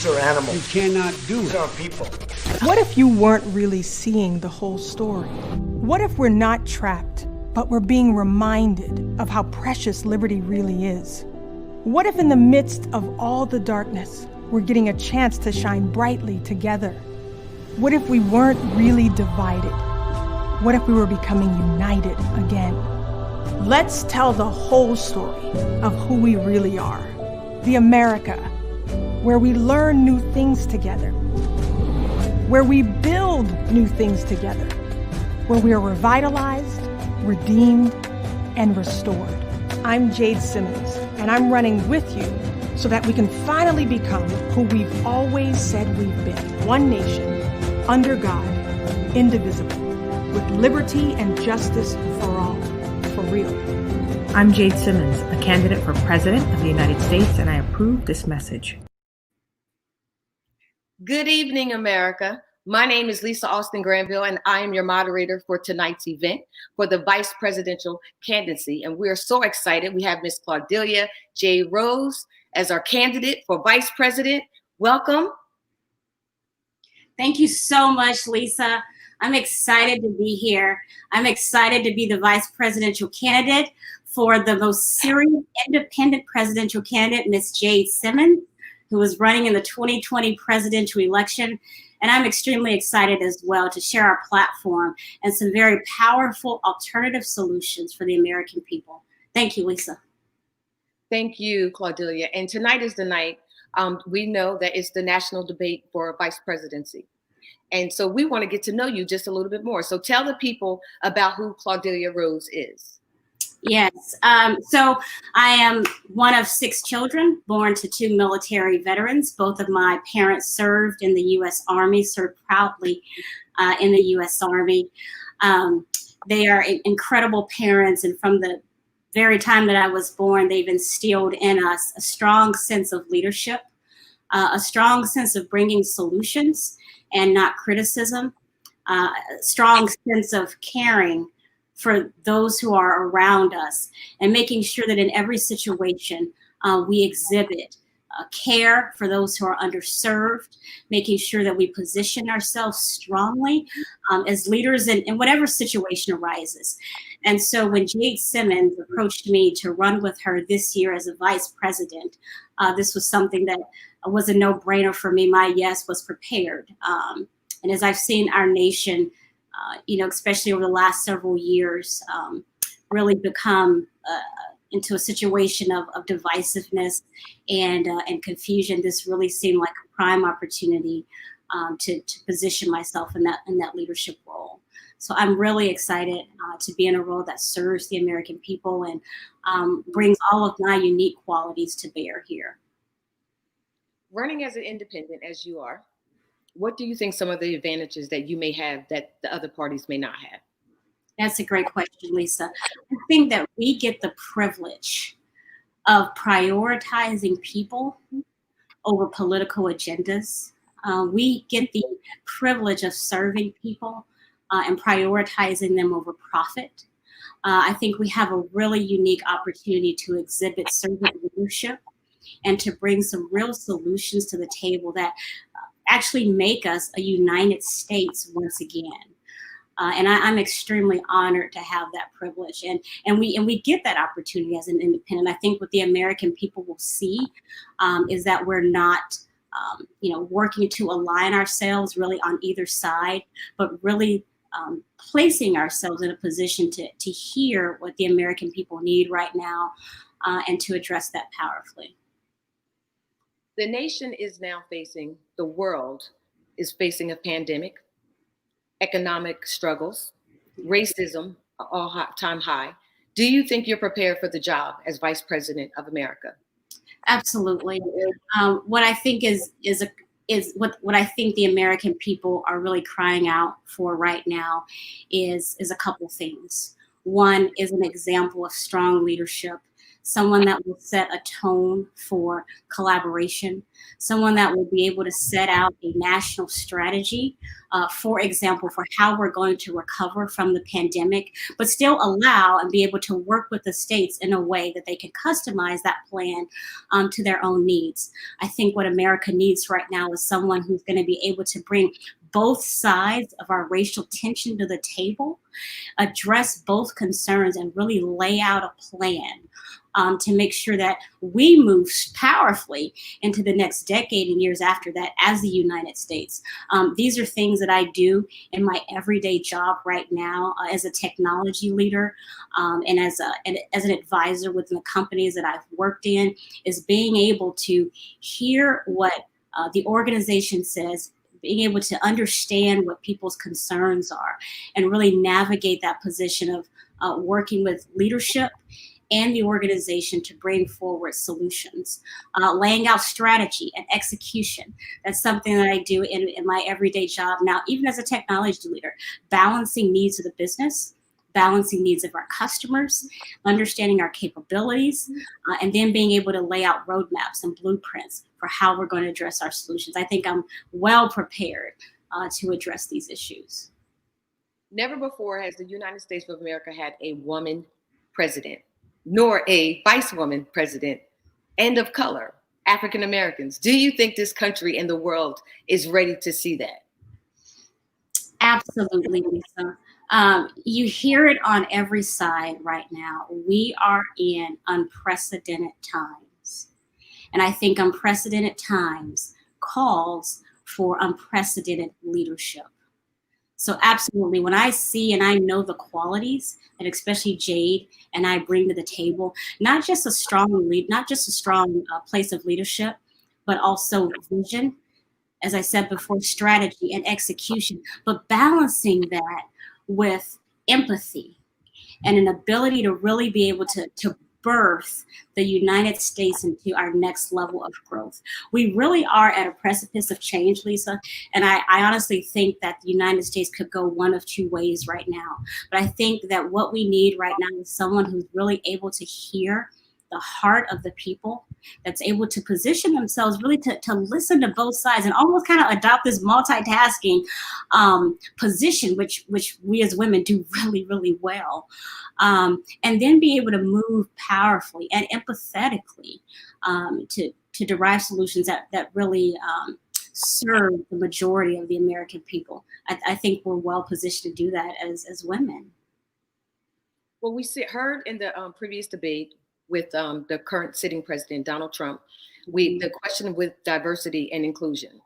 are animals. You cannot do These it. aren't people. What if you weren't really seeing the whole story? What if we're not trapped, but we're being reminded of how precious liberty really is? What if in the midst of all the darkness, we're getting a chance to shine brightly together? What if we weren't really divided? What if we were becoming united again? Let's tell the whole story of who we really are. The America, where we learn new things together, where we build new things together, where we are revitalized, redeemed, and restored. I'm Jade Simmons, and I'm running with you so that we can finally become who we've always said we've been. One nation, under God, indivisible, with liberty and justice for all, for real. I'm Jade Simmons, a candidate for President of the United States, and I approve this message. Good evening, America. My name is Lisa Austin Granville, and I am your moderator for tonight's event for the vice presidential candidacy. And we're so excited. We have Ms. Claudelia J. Rose as our candidate for vice president. Welcome. Thank you so much, Lisa. I'm excited to be here. I'm excited to be the vice presidential candidate for the most serious independent presidential candidate, Ms. Jade Simmons, who is running in the 2020 presidential election. And I'm extremely excited as well to share our platform and some very powerful alternative solutions for the American people. Thank you, Lisa. Thank you, Claudelia. And tonight is the night. We know that it's the national debate for vice presidency. And so we want to get to know you just a little bit more. So tell the people about who Claudelia Rose is. Yes. So I am one of 6 children born to 2 military veterans. Both of my parents served in the U.S. Army, served proudly in the U.S. Army. They are incredible parents. And from the very time that I was born, they've instilled in us a strong sense of leadership, a strong sense of bringing solutions and not criticism, a strong sense of caring for those who are around us, and making sure that in every situation we exhibit care for those who are underserved, making sure that we position ourselves strongly as leaders in whatever situation arises. And so when Jade Simmons approached me to run with her this year as a vice president, this was something that was a no-brainer for me. My yes was prepared. And as I've seen our nation, especially over the last several years, really become into a situation of divisiveness and confusion, this really seemed like a prime opportunity to position myself in that leadership role. So I'm really excited to be in a role that serves the American people and brings all of my unique qualities to bear here. Running as an independent, as you are, what do you think some of the advantages that you may have that the other parties may not have? That's a great question, Lisa. I think that we get the privilege of prioritizing people over political agendas. We get the privilege of serving people and prioritizing them over profit. I think we have a really unique opportunity to exhibit servant leadership and to bring some real solutions to the table that actually make us a United States once again. And I'm extremely honored to have that privilege. And we get that opportunity as an independent. I think what the American people will see is that we're not working to align ourselves really on either side, but really placing ourselves in a position to hear what the American people need right now and to address that powerfully. The nation is now facing, the world is facing a pandemic, economic struggles, racism, all-time high. Do you think you're prepared for the job as Vice President of America? Absolutely. What I think is what I think the American people are really crying out for right now is a couple things. One is an example of strong leadership, someone that will set a tone for collaboration, someone that will be able to set out a national strategy for example, for how we're going to recover from the pandemic, but still allow and be able to work with the states in a way that they can customize that plan to their own needs. I think what America needs right now is someone who's going to be able to bring both sides of our racial tension to the table, address both concerns, and really lay out a plan to make sure that we move powerfully into the next decade and years after that as the United States. These are things that I do in my everyday job right now as a technology leader and as an advisor within the companies that I've worked in, is being able to hear what the organization says, being able to understand what people's concerns are, and really navigate that position of working with leadership and the organization to bring forward solutions, laying out strategy and execution. That's something that I do in my everyday job now, even as a technology leader, balancing needs of the business, balancing needs of our customers, understanding our capabilities, and then being able to lay out roadmaps and blueprints for how we're going to address our solutions. I think I'm well prepared to address these issues. Never before has the United States of America had a woman president, nor a vice woman president, and of color, African Americans. Do you think this country and the world is ready to see that? Absolutely, Lisa. You hear it on every side right now. We are in unprecedented times. And I think unprecedented times calls for unprecedented leadership. So absolutely, when I see and I know the qualities that especially Jade and I bring to the table, not just a strong place of leadership, but also vision, as I said before, strategy and execution, but balancing that with empathy and an ability to really be able to birth the United States into our next level of growth. We really are at a precipice of change, Lisa. And I honestly think that the United States could go one of two ways right now. But I think that what we need right now is someone who's really able to hear the heart of the people, that's able to position themselves really to listen to both sides and almost kind of adopt this multitasking position, which we as women do really, really well. And then be able to move powerfully and empathetically to derive solutions that really serve the majority of the American people. I think we're well positioned to do that as women. Well, we heard in the previous debate with the current sitting president, Donald Trump, the question with diversity and inclusion.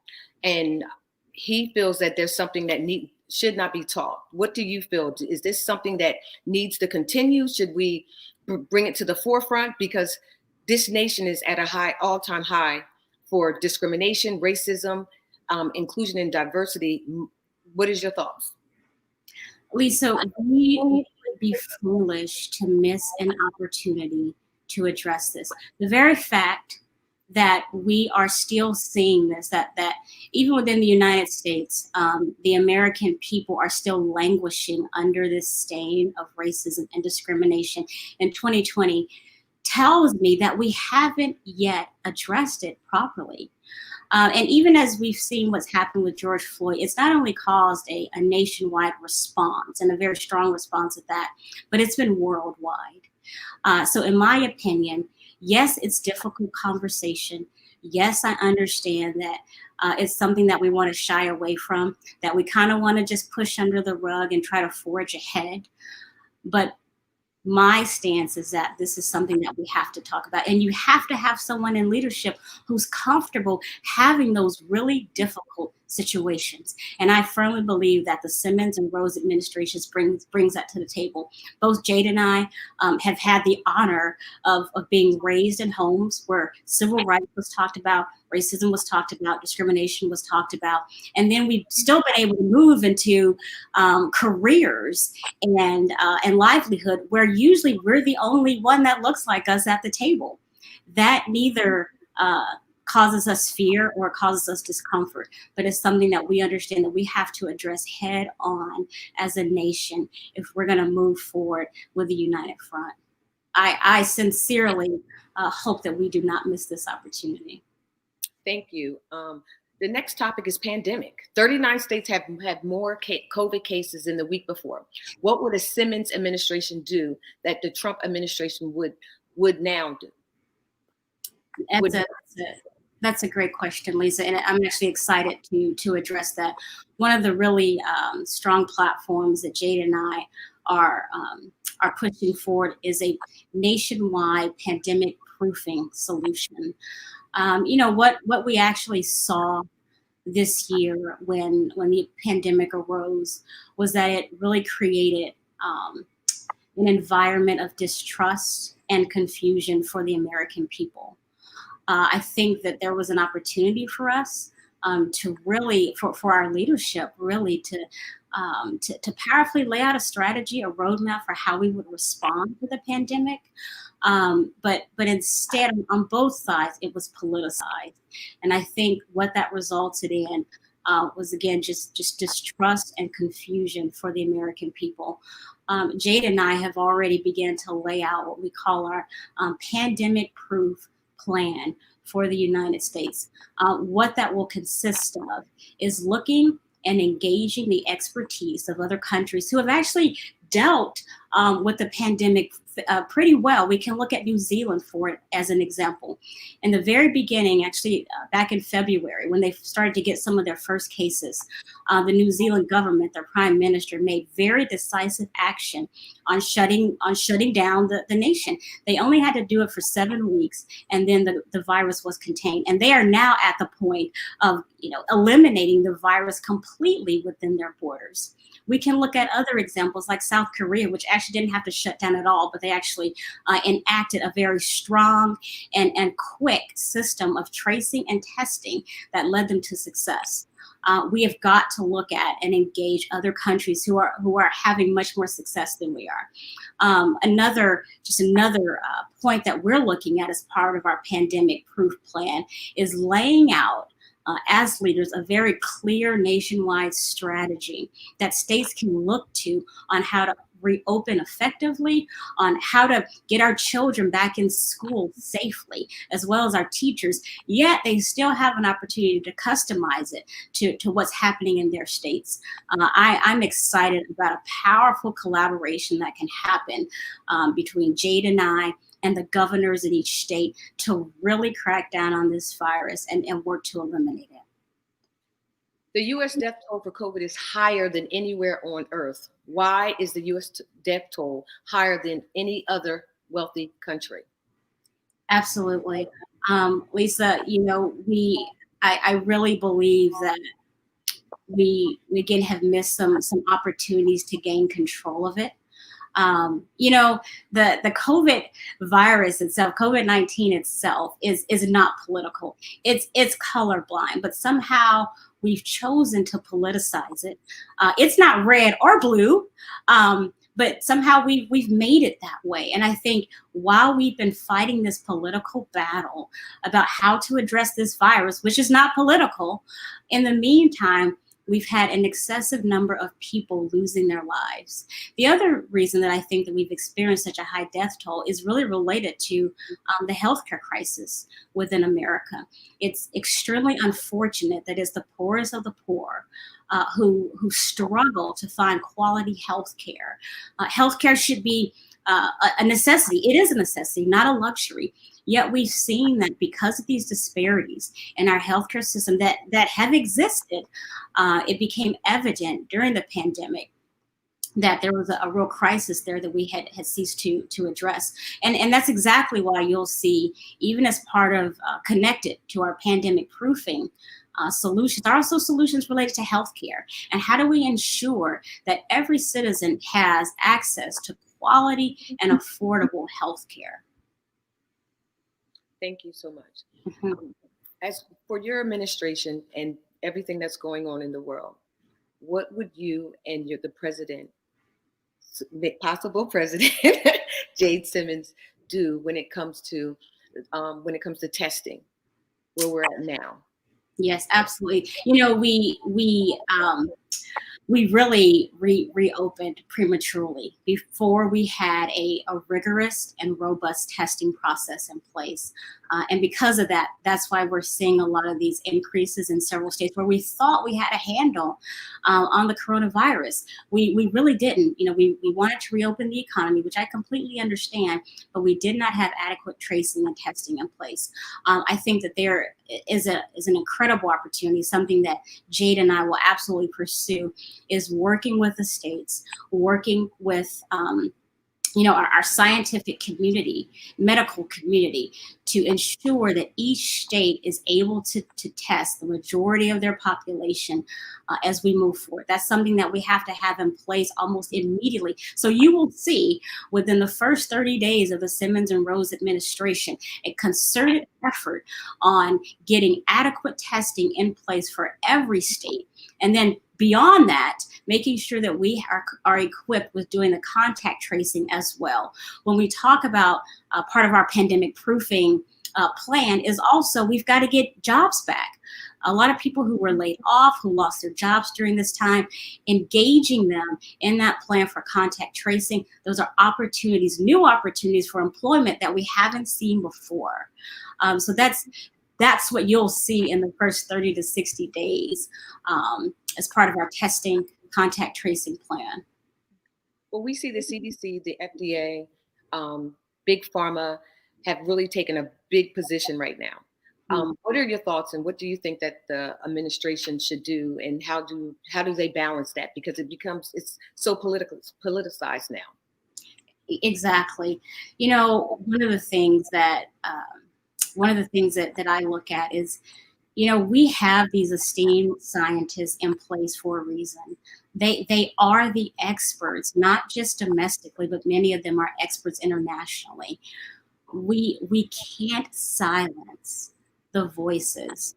And he feels that there's something that should not be taught. What do you feel? Is this something that needs to continue? Should we bring it to the forefront? Because this nation is at a all-time high for discrimination, racism, inclusion, and diversity. What is your thoughts? Lisa, we would be foolish to miss an opportunity to address this. The very fact that we are still seeing this, that even within the United States, the American people are still languishing under this stain of racism and discrimination in 2020 tells me that we haven't yet addressed it properly. And even as we've seen what's happened with George Floyd, it's not only caused a nationwide response, and a very strong response at that, but it's been worldwide. So in my opinion, yes, it's difficult conversation. Yes, I understand that it's something that we want to shy away from, that we kind of want to just push under the rug and try to forge ahead. But my stance is that this is something that we have to talk about. And you have to have someone in leadership who's comfortable having those really difficult situations. And I firmly believe that the Simmons and Rose administrations brings that to the table. Both Jade and I have had the honor of being raised in homes where civil rights was talked about, racism was talked about, discrimination was talked about. And then we've still been able to move into careers and livelihood where usually we're the only one that looks like us at the table. That neither causes us fear or causes us discomfort, but it's something that we understand that we have to address head on as a nation if we're going to move forward with the united front. I sincerely hope that we do not miss this opportunity. Thank you. The next topic is pandemic. 39 states have had more COVID cases than the week before. What would a Simmons administration do that the Trump administration would now do? That's a great question, Lisa, and I'm actually excited to address that. One of the really strong platforms that Jade and I are pushing forward is a nationwide pandemic proofing solution. What we actually saw this year when the pandemic arose was that it really created an environment of distrust and confusion for the American people. I think that there was an opportunity for us to really, for our leadership, really to powerfully lay out a strategy, a roadmap for how we would respond to the pandemic. But instead, on both sides, it was politicized. And I think what that resulted in was, again, just distrust and confusion for the American people. Jade and I have already begun to lay out what we call our pandemic-proof plan for the United States. What that will consist of is looking and engaging the expertise of other countries who have actually dealt with the pandemic pretty well. We can look at New Zealand for it as an example. In the very beginning, actually back in February, when they started to get some of their first cases, the New Zealand government, their prime minister, made very decisive action on shutting down the nation. They only had to do it for 7 weeks, and then the virus was contained. And they are now at the point of eliminating the virus completely within their borders. We can look at other examples like South Korea, which actually didn't have to shut down at all, but they actually enacted a very strong and quick system of tracing and testing that led them to success. We have got to look at and engage other countries who are having much more success than we are. Another point that we're looking at as part of our pandemic proof plan is laying out as leaders, a very clear nationwide strategy that states can look to on how to reopen effectively, on how to get our children back in school safely, as well as our teachers, yet they still have an opportunity to customize it to what's happening in their states. I'm excited about a powerful collaboration that can happen between Jade and I and the governors in each state to really crack down on this virus and work to eliminate it. The U.S. death toll for COVID is higher than anywhere on earth. Why is the U.S. death toll higher than any other wealthy country? Absolutely. Lisa, I really believe that we again have missed some opportunities to gain control of it. The COVID virus itself, COVID-19 itself is not political. It's colorblind, but somehow we've chosen to politicize it. It's not red or blue, but somehow we've made it that way. And I think while we've been fighting this political battle about how to address this virus, which is not political, in the meantime, we've had an excessive number of people losing their lives. The other reason that I think that we've experienced such a high death toll is really related to the healthcare crisis within America. It's extremely unfortunate that it's the poorest of the poor who struggle to find quality healthcare. Healthcare should be a necessity. It is a necessity, not a luxury. Yet we've seen that because of these disparities in our healthcare system that have existed, it became evident during the pandemic that there was a real crisis there that we had ceased to address. And that's exactly why you'll see, even as part of connected to our pandemic proofing solutions, are also solutions related to healthcare. And how do we ensure that every citizen has access to quality and affordable healthcare? Thank you so much. As for your administration and everything that's going on in the world, what would you and the president, possible president, Jade Simmons, do when it comes to testing, where we're at now? Yes, absolutely. we really reopened prematurely before we had a rigorous and robust testing process in place. And because of that, that's why we're seeing a lot of these increases in several states where we thought we had a handle on the coronavirus. We really didn't. You know, we wanted to reopen the economy, which I completely understand, but we did not have adequate tracing and testing in place. I think that there is an incredible opportunity, something that Jade and I will absolutely pursue, is working with the states, working with our scientific community, medical community, to ensure that each state is able to test the majority of their population as we move forward. That's something that we have to have in place almost immediately. So you will see within the first 30 days of the Simmons and Rose administration, a concerted effort on getting adequate testing in place for every state. And then beyond that, making sure that we are equipped with doing the contact tracing as well. When we talk about part of our pandemic proofing plan is also, we've got to get jobs back. A lot of people who were laid off, who lost their jobs during this time, engaging them in that plan for contact tracing, those are opportunities, new opportunities for employment that we haven't seen before. So that's what you'll see in the first 30 to 60 days as part of our testing contact tracing plan. Well, we see the CDC, the FDA, Big Pharma have really taken a big position right now. What are your thoughts, and what do you think that the administration should do, and how do they balance that? Because it's so politicized now. Exactly. You know, one of the things that I look at is, you know, we have these esteemed scientists in place for a reason. They are the experts, not just domestically, but many of them are experts internationally. We can't silence the voices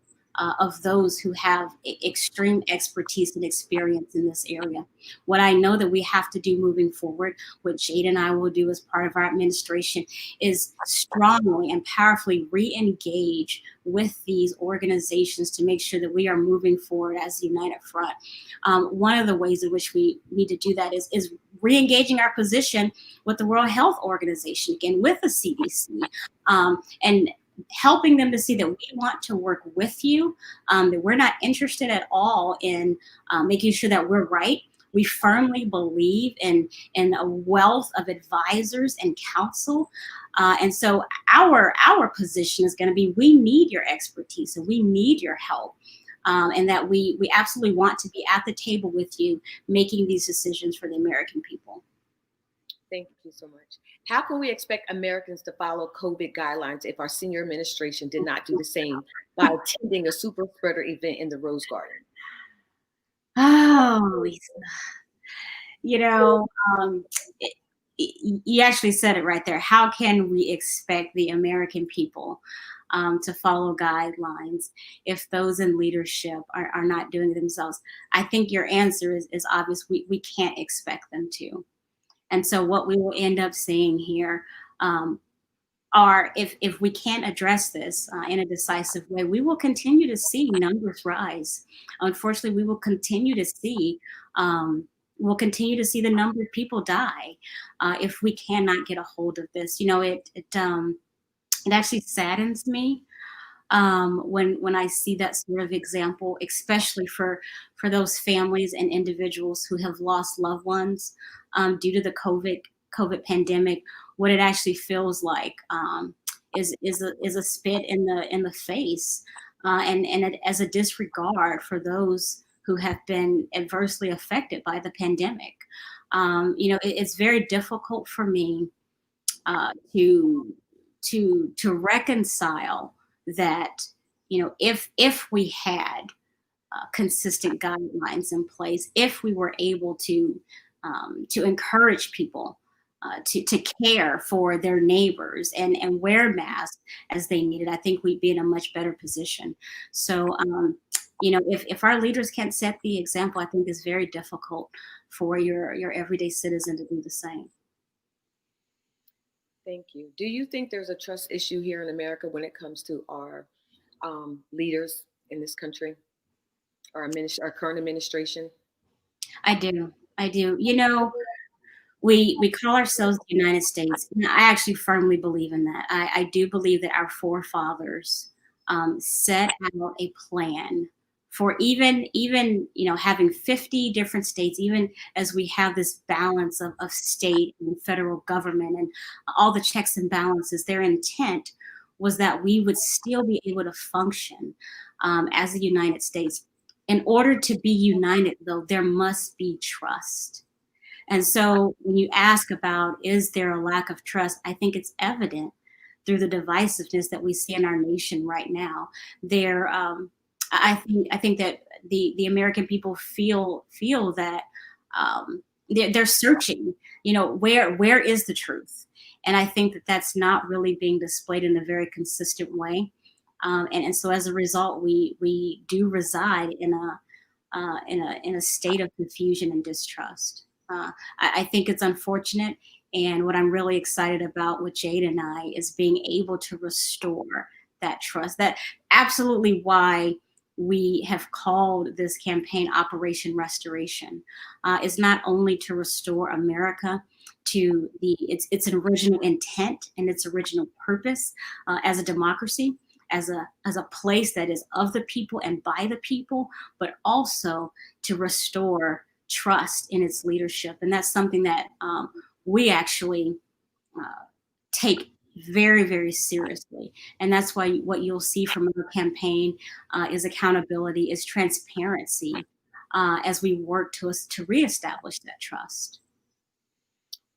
of those who have extreme expertise and experience in this area. What I know that we have to do moving forward, what Jade and I will do as part of our administration, is strongly and powerfully re-engage with these organizations to make sure that we are moving forward as a united front. One of the ways in which we need to do that is re-engaging our position with the World Health Organization, again, with the CDC, and helping them to see that we want to work with you, that we're not interested at all in making sure that we're right. We firmly believe in a wealth of advisors and counsel. And so our position is going to be, we need your expertise and we need your help. And that we absolutely want to be at the table with you, making these decisions for the American people. Thank you so much. How can we expect Americans to follow COVID guidelines if our senior administration did not do the same by attending a super spreader event in the Rose Garden? Oh, Lisa. You know, you actually said it right there. How can we expect the American people to follow guidelines if those in leadership are not doing it themselves? I think your answer is obvious. We can't expect them to. And so what we will end up seeing here are, if we can't address this in a decisive way, we will continue to see numbers rise. Unfortunately, we will continue to see the number of people die if we cannot get a hold of this. You know, it actually saddens me when I see that sort of example, especially for those families and individuals who have lost loved ones due to the COVID pandemic. What it actually feels like is a spit in the face, and as a disregard for those who have been adversely affected by the pandemic. You know, it's very difficult for me to reconcile that, you know, if we had consistent guidelines in place, if we were able to encourage people to care for their neighbors and wear masks as they need it, I think we'd be in a much better position. So, you know, if our leaders can't set the example, I think it's very difficult for your everyday citizen to do the same. Thank you. Do you think there's a trust issue here in America when it comes to our leaders in this country, our current administration? I do. I do. We call ourselves the United States, and I actually firmly believe in that. I do believe that our forefathers set out a plan for even having 50 different states, even as we have this balance of state and federal government and all the checks and balances. Their intent was that we would still be able to function as the United States. In order to be united, though, there must be trust. And so when you ask about, is there a lack of trust? I think it's evident through the divisiveness that we see in our nation right now. I think that the American people feel that they're searching, where is the truth? And I think that that's not really being displayed in a very consistent way. And so as a result, we do reside in a state of confusion and distrust. I think it's unfortunate. And what I'm really excited about with Jade and I is being able to restore that trust. That absolutely why we have called this campaign Operation Restoration, is not only to restore America to its original intent and its original purpose as a democracy, as a place that is of the people and by the people, but also to restore trust in its leadership. And that's something that we actually take very, very seriously. And that's why what you'll see from our campaign is accountability, is transparency, as we work to reestablish that trust.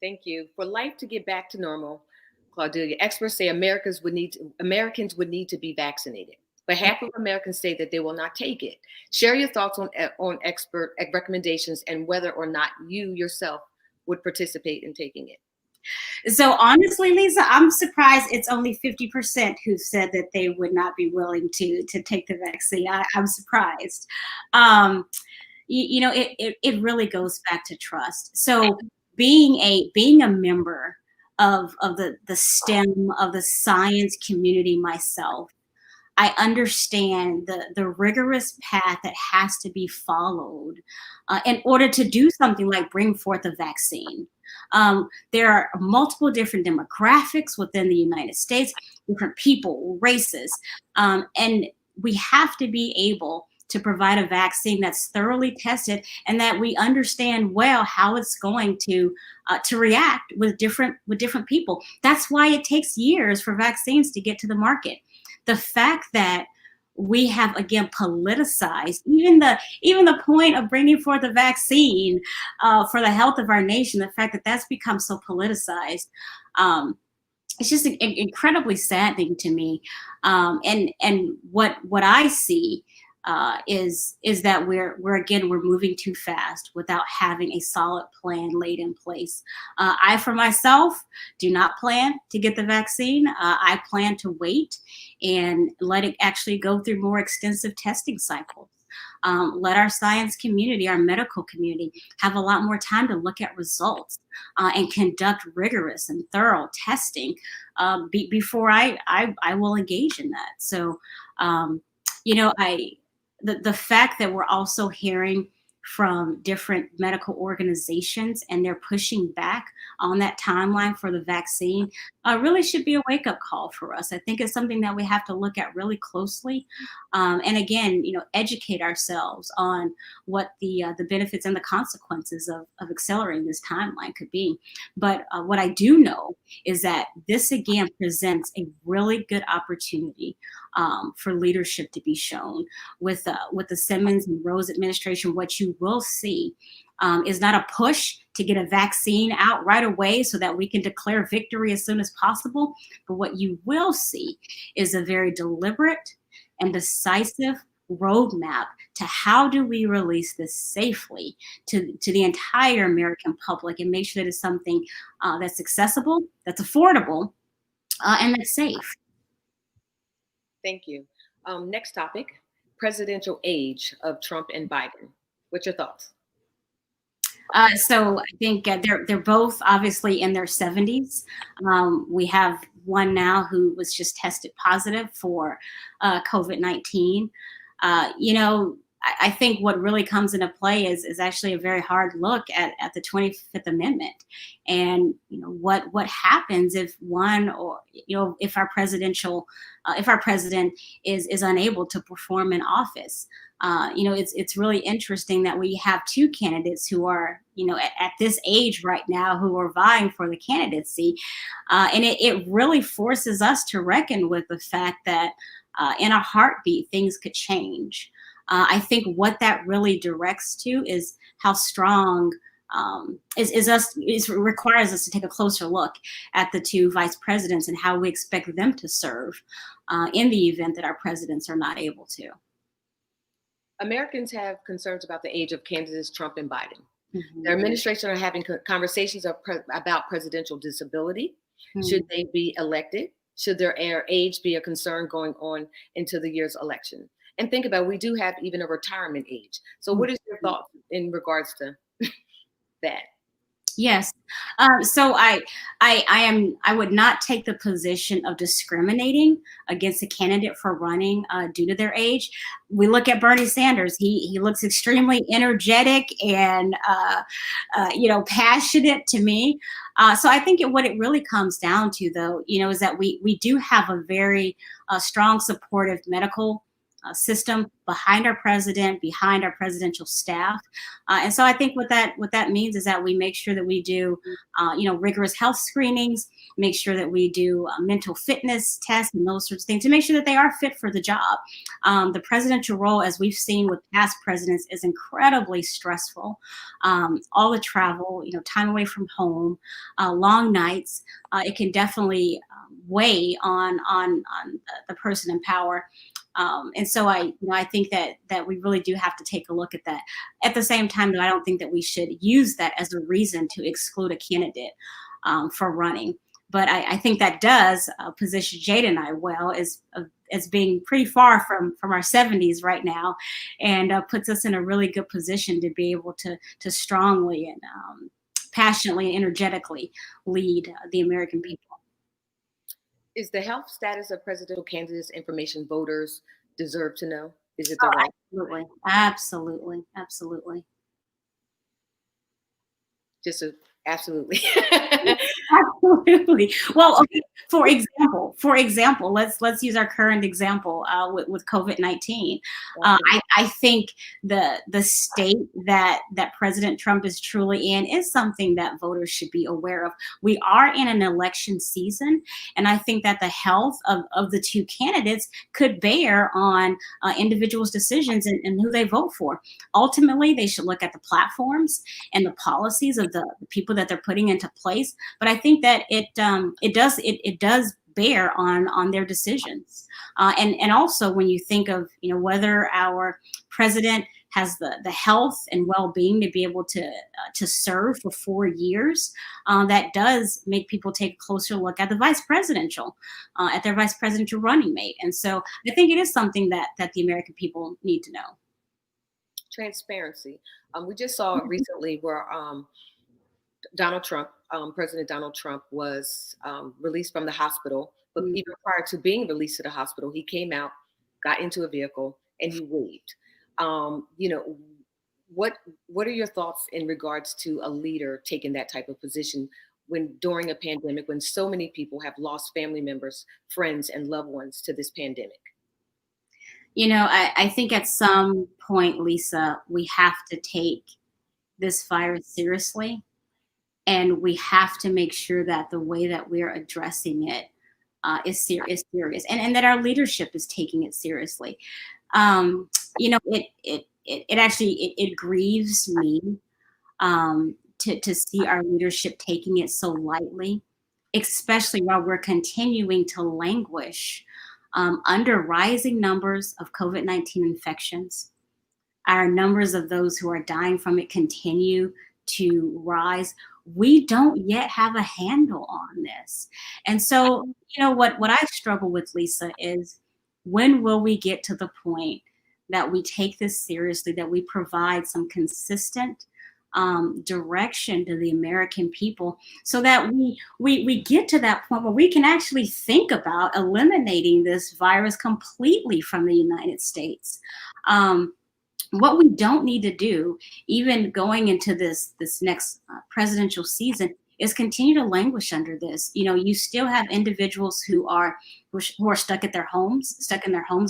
Thank you. For life to get back to normal, Claudelia, experts say Americans would need to be vaccinated, but half of Americans say that they will not take it. Share your thoughts on expert recommendations and whether or not you yourself would participate in taking it. So honestly, Lisa, I'm surprised it's only 50% who said that they would not be willing to take the vaccine. I'm surprised. It really goes back to trust. So being a member of the STEM, of the science community myself, I understand the rigorous path that has to be followed in order to do something like bring forth a vaccine. There are multiple different demographics within the United States, different people, races, and we have to be able to provide a vaccine that's thoroughly tested and that we understand well how it's going to react with different people. That's why it takes years for vaccines to get to the market. The fact that we have again politicized even the point of bringing forth a vaccine for the health of our nation, the fact that that's become so politicized, it's just an incredibly saddening to me. And what I see is that we're moving too fast without having a solid plan laid in place. I, for myself, do not plan to get the vaccine. I plan to wait and let it actually go through more extensive testing cycles. Let our science community, our medical community, have a lot more time to look at results and conduct rigorous and thorough testing before I will engage in that. So, the fact that we're also hearing from different medical organizations and they're pushing back on that timeline for the vaccine really should be a wake-up call for us. I think it's something that we have to look at really closely, and again, educate ourselves on what the benefits and the consequences of accelerating this timeline could be. But what I do know is that this again presents a really good opportunity for leadership to be shown with the Simmons and Rose administration. What you will see is not a push to get a vaccine out right away so that we can declare victory as soon as possible. But what you will see is a very deliberate and decisive roadmap to how do we release this safely to the entire American public and make sure that it's something that's accessible, that's affordable, and that's safe. Thank you. Next topic, presidential age of Trump and Biden. What's your thoughts? So I think they're both obviously in their 70s. We have one now who was just tested positive for COVID-19. I think what really comes into play is actually a very hard look at the 25th Amendment, and what happens if one, or if our president is unable to perform in office. It's really interesting that we have two candidates who are at this age right now who are vying for the candidacy, and it really forces us to reckon with the fact that in a heartbeat things could change. I think what that really directs to is how strong requires us to take a closer look at the two vice presidents and how we expect them to serve in the event that our presidents are not able to. Americans have concerns about the age of candidates Trump and Biden. Mm-hmm. Their administration are having conversations about presidential disability. Mm-hmm. Should they be elected? Should their age be a concern going on into the year's election? And think about, we do have even a retirement age. So what is your thought in regards to that? Yes. So I would not take the position of discriminating against a candidate for running due to their age. We look at Bernie Sanders. He looks extremely energetic and passionate to me. So I think what it really comes down to, though, is that we do have a very strong supportive medical system behind our president, behind our presidential staff. And so I think what that means is that we make sure that we do, rigorous health screenings, make sure that we do mental fitness tests and those sorts of things to make sure that they are fit for the job. The presidential role, as we've seen with past presidents, is incredibly stressful. All the travel, time away from home, long nights, it can definitely weigh on the person in power. And so I think that we really do have to take a look at that. At the same time, though, I don't think that we should use that as a reason to exclude a candidate for running. But I think that does position Jade and I well as being pretty far from our 70s right now, and puts us in a really good position to be able to strongly and passionately and energetically lead the American people. Is the health status of presidential candidates information voters deserve to know? Is it the right? Absolutely. Absolutely. Absolutely. Well, okay. For example, let's use our current example with COVID-19. I think the state that President Trump is truly in is something that voters should be aware of. We are in an election season, and I think that the health of the two candidates could bear on individuals' decisions and who they vote for. Ultimately, they should look at the platforms and the policies of the people that they're putting into place. But I think that it does bear on their decisions. And also when you think of whether our president has the health and well-being to be able to serve for 4 years, that does make people take a closer look at their vice presidential running mate. And so I think it is something that the American people need to know. Transparency. We just saw recently where President Donald Trump was released from the hospital, but even prior to being released to the hospital, he came out, got into a vehicle, and he waved. What are your thoughts in regards to a leader taking that type of position during a pandemic, when so many people have lost family members, friends, and loved ones to this pandemic? I think at some point, Lisa, we have to take this virus seriously. And we have to make sure that the way that we're addressing it is serious, and that our leadership is taking it seriously. It grieves me to see our leadership taking it so lightly, especially while we're continuing to languish under rising numbers of COVID-19 infections. Our numbers of those who are dying from it continue to rise. We don't yet have a handle on this. And so, what I struggle with, Lisa, is when will we get to the point that we take this seriously, that we provide some consistent direction to the American people, so that we get to that point where we can actually think about eliminating this virus completely from the United States. What we don't need to do, even going into this next presidential season, is continue to languish under this. You know, you still have individuals who are stuck in their homes,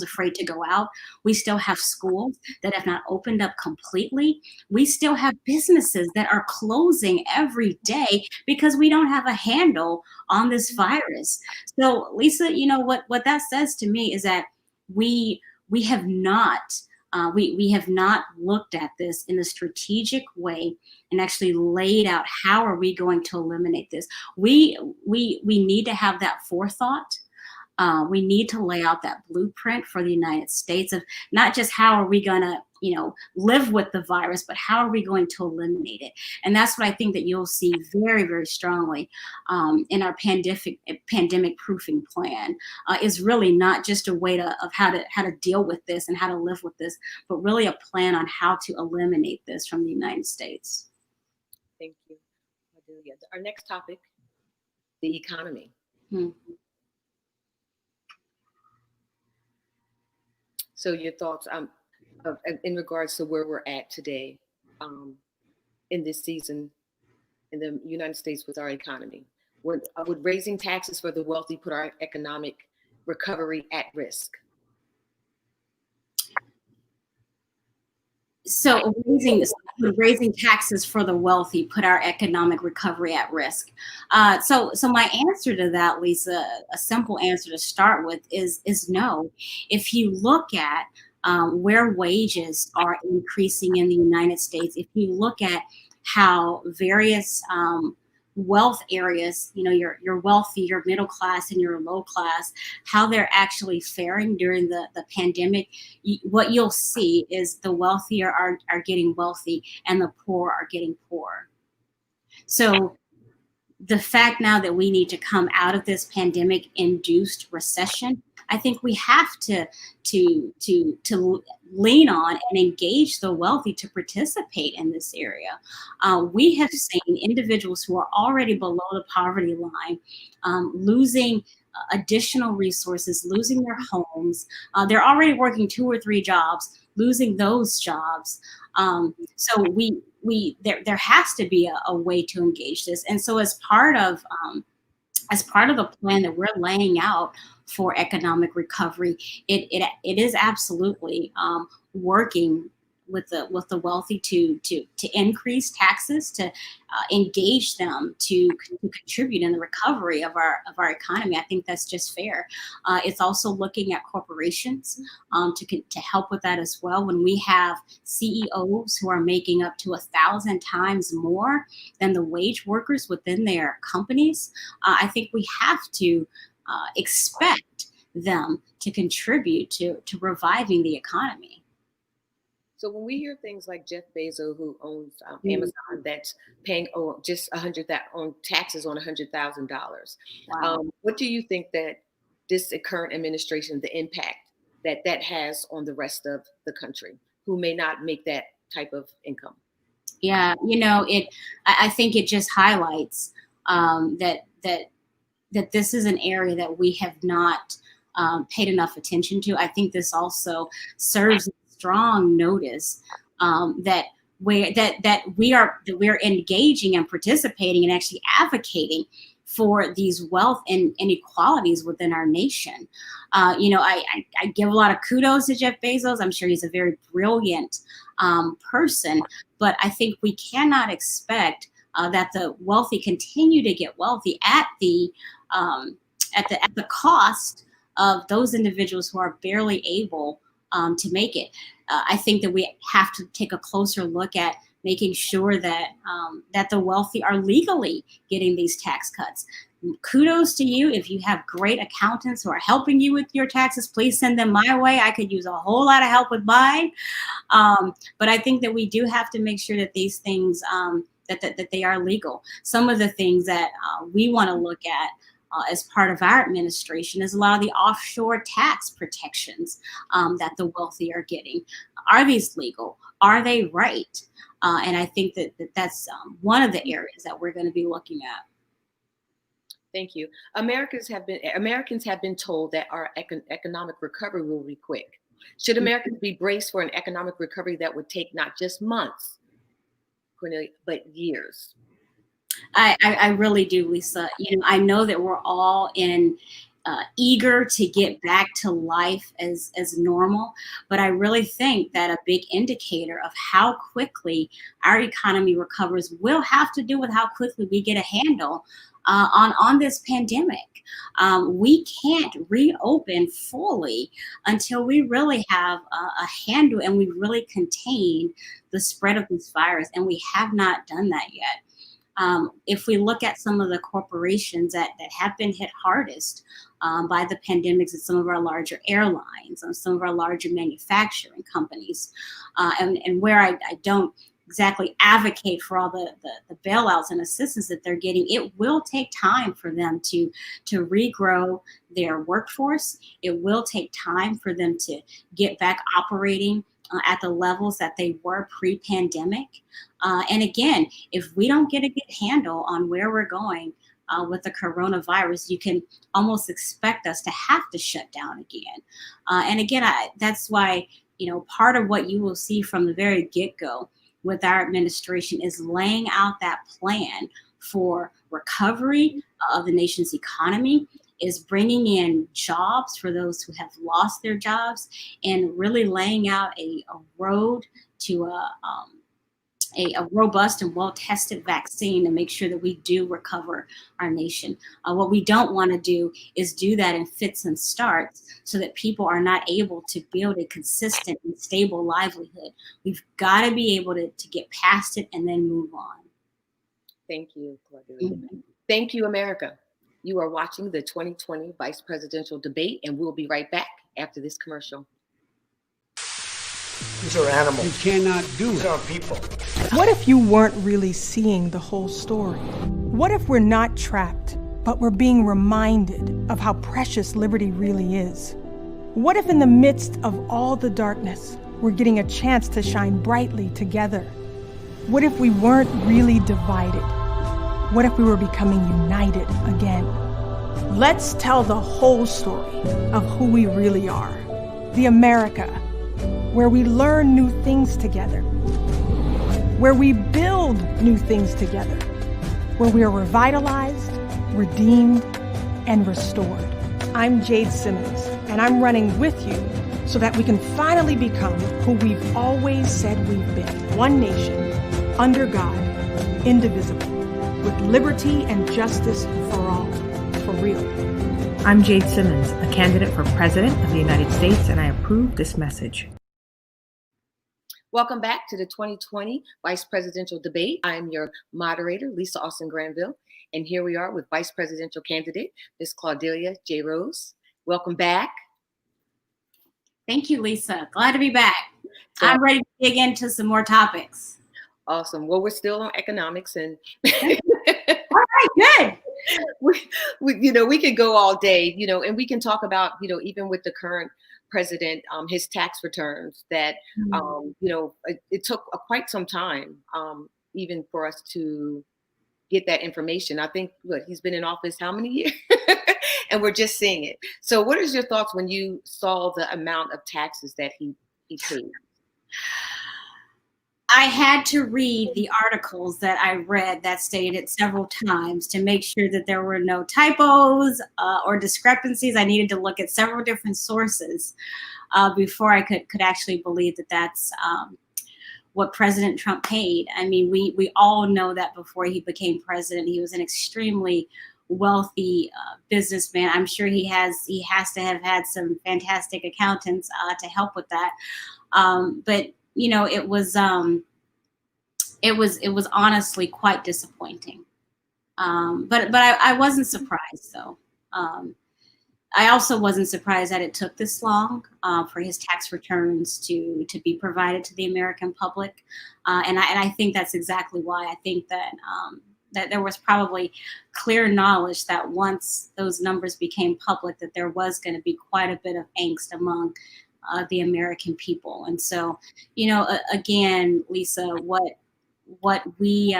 afraid to go out. We still have schools that have not opened up completely. We still have businesses that are closing every day because we don't have a handle on this virus. So, Lisa, you know what that says to me is that we have not we have not looked at this in a strategic way and actually laid out how are we going to eliminate this. We need to have that forethought. We need to lay out that blueprint for the United States of not just how are we going to, you know, live with the virus, but how are we going to eliminate it? And that's what I think that you'll see very, very strongly in our pandemic proofing plan is really not just a way of how to deal with this and how to live with this, but really a plan on how to eliminate this from the United States. Thank you, Cordelia. Our next topic, the economy. So your thoughts in regards to where we're at today in this season in the United States with our economy. Would raising taxes for the wealthy put our economic recovery at risk? So raising taxes for the wealthy put our economic recovery at risk. So my answer to that, Lisa, a simple answer to start with is no. If you look at where wages are increasing in the United States, if you look at how various wealth areas, you know, your wealthy, your middle class, and your low class, how they're actually faring during the pandemic, what you'll see is the wealthier are getting wealthy and the poor are getting poor. So the fact now that we need to come out of this pandemic induced recession, I think we have to lean on and engage the wealthy to participate in this area. We have seen individuals who are already below the poverty line losing additional resources, losing their homes. They're already working 2 or 3 jobs, losing those jobs. So there has to be a way to engage this. And so as part of the plan that we're laying out for economic recovery, it is absolutely working with the wealthy to increase taxes, to engage them to contribute in the recovery of our economy. I think that's just fair. It's also looking at corporations to help with that as well. When we have CEOs who are making up to 1,000 times more than the wage workers within their companies, I think we have to expect them to contribute to reviving the economy. So when we hear things like Jeff Bezos, who owns Amazon, that's paying just on taxes on $100,000, Wow. what do you think that this current administration, the impact that has on the rest of the country who may not make that type of income? Yeah, you know, I think it just highlights that this is an area that we have not paid enough attention to. I think this also serves strong notice that we're engaging and participating and actually advocating for these wealth and inequalities within our nation. You know, I give a lot of kudos to Jeff Bezos. I'm sure he's a very brilliant person, but I think we cannot expect that the wealthy continue to get wealthy at the cost of those individuals who are barely able to make it. I think that we have to take a closer look at making sure that that the wealthy are legally getting these tax cuts. Kudos to you. If you have great accountants who are helping you with your taxes, please send them my way. I could use a whole lot of help with mine. But I think that we do have to make sure that these things, that they are legal. Some of the things that we want to look at as part of our administration is a lot of the offshore tax protections that the wealthy are getting. Are these legal? Are they right? And I think that's one of the areas that we're going to be looking at. Thank you. Americans have been told that our economic recovery will be quick. Should Americans be braced for an economic recovery that would take not just months, Cornelia, but years? I really do, Lisa. I know that we're all eager to get back to life as normal, but I really think that a big indicator of how quickly our economy recovers will have to do with how quickly we get a handle on this pandemic. We can't reopen fully until we really have a handle and we really contain the spread of this virus, and we have not done that yet. If we look at some of the corporations that have been hit hardest by the pandemics, and some of our larger airlines, and some of our larger manufacturing companies, and where I don't exactly advocate for all the bailouts and assistance that they're getting, it will take time for them to regrow their workforce. It will take time for them to get back operating at the levels that they were pre-pandemic. And again, if we don't get a good handle on where we're going with the coronavirus, you can almost expect us to have to shut down again. And again, that's why, part of what you will see from the very get-go with our administration is laying out that plan for recovery of the nation's economy, is bringing in jobs for those who have lost their jobs, and really laying out a road to a robust and well-tested vaccine to make sure that we do recover our nation. What we don't want to do is do that in fits and starts so that people are not able to build a consistent and stable livelihood. We've got to be able to get past it and then move on. Thank you, Claudia. Mm-hmm. Thank you, America. You are watching the 2020 Vice Presidential Debate, and we'll be right back after this commercial. These are animals. You cannot do These are people. What if you weren't really seeing the whole story? What if we're not trapped, but we're being reminded of how precious liberty really is? What if in the midst of all the darkness, we're getting a chance to shine brightly together? What if we weren't really divided? What if we were becoming united again? Let's tell the whole story of who we really are. The America, where we learn new things together, where we build new things together, where we are revitalized, redeemed, and restored. I'm Jade Simmons, and I'm running with you so that we can finally become who we've always said we've been. One nation, under God, indivisible, with liberty and justice for all, for real. I'm Jade Simmons, a candidate for President of the United States, and I approve this message. Welcome back to the 2020 Vice Presidential Debate. I'm your moderator, Lisa Austin Granville, and here we are with Vice Presidential candidate, Ms. Claudelia J. Rose. Welcome back. Thank you, Lisa. Glad to be back. I'm ready to dig into some more topics. Awesome. Well, we're still on economics, and all right, good. We could go all day, and we can talk about, even with the current president, his tax returns that, it took quite some time, even for us to get that information. I think he's been in office how many years? And we're just seeing it. So what is your thoughts when you saw the amount of taxes that he paid? I had to read the articles that I read that stated it several times to make sure that there were no typos or discrepancies. I needed to look at several different sources before I could actually believe that that's what President Trump paid. I mean, we all know that before he became president, he was an extremely wealthy businessman. I'm sure he has to have had some fantastic accountants to help with that. But it was honestly quite disappointing. But I wasn't surprised though. I also wasn't surprised that it took this long for his tax returns to be provided to the American public. And I think that's exactly why. I think that there was probably clear knowledge that once those numbers became public, that there was going to be quite a bit of angst among the American people. And so, again, Lisa, what we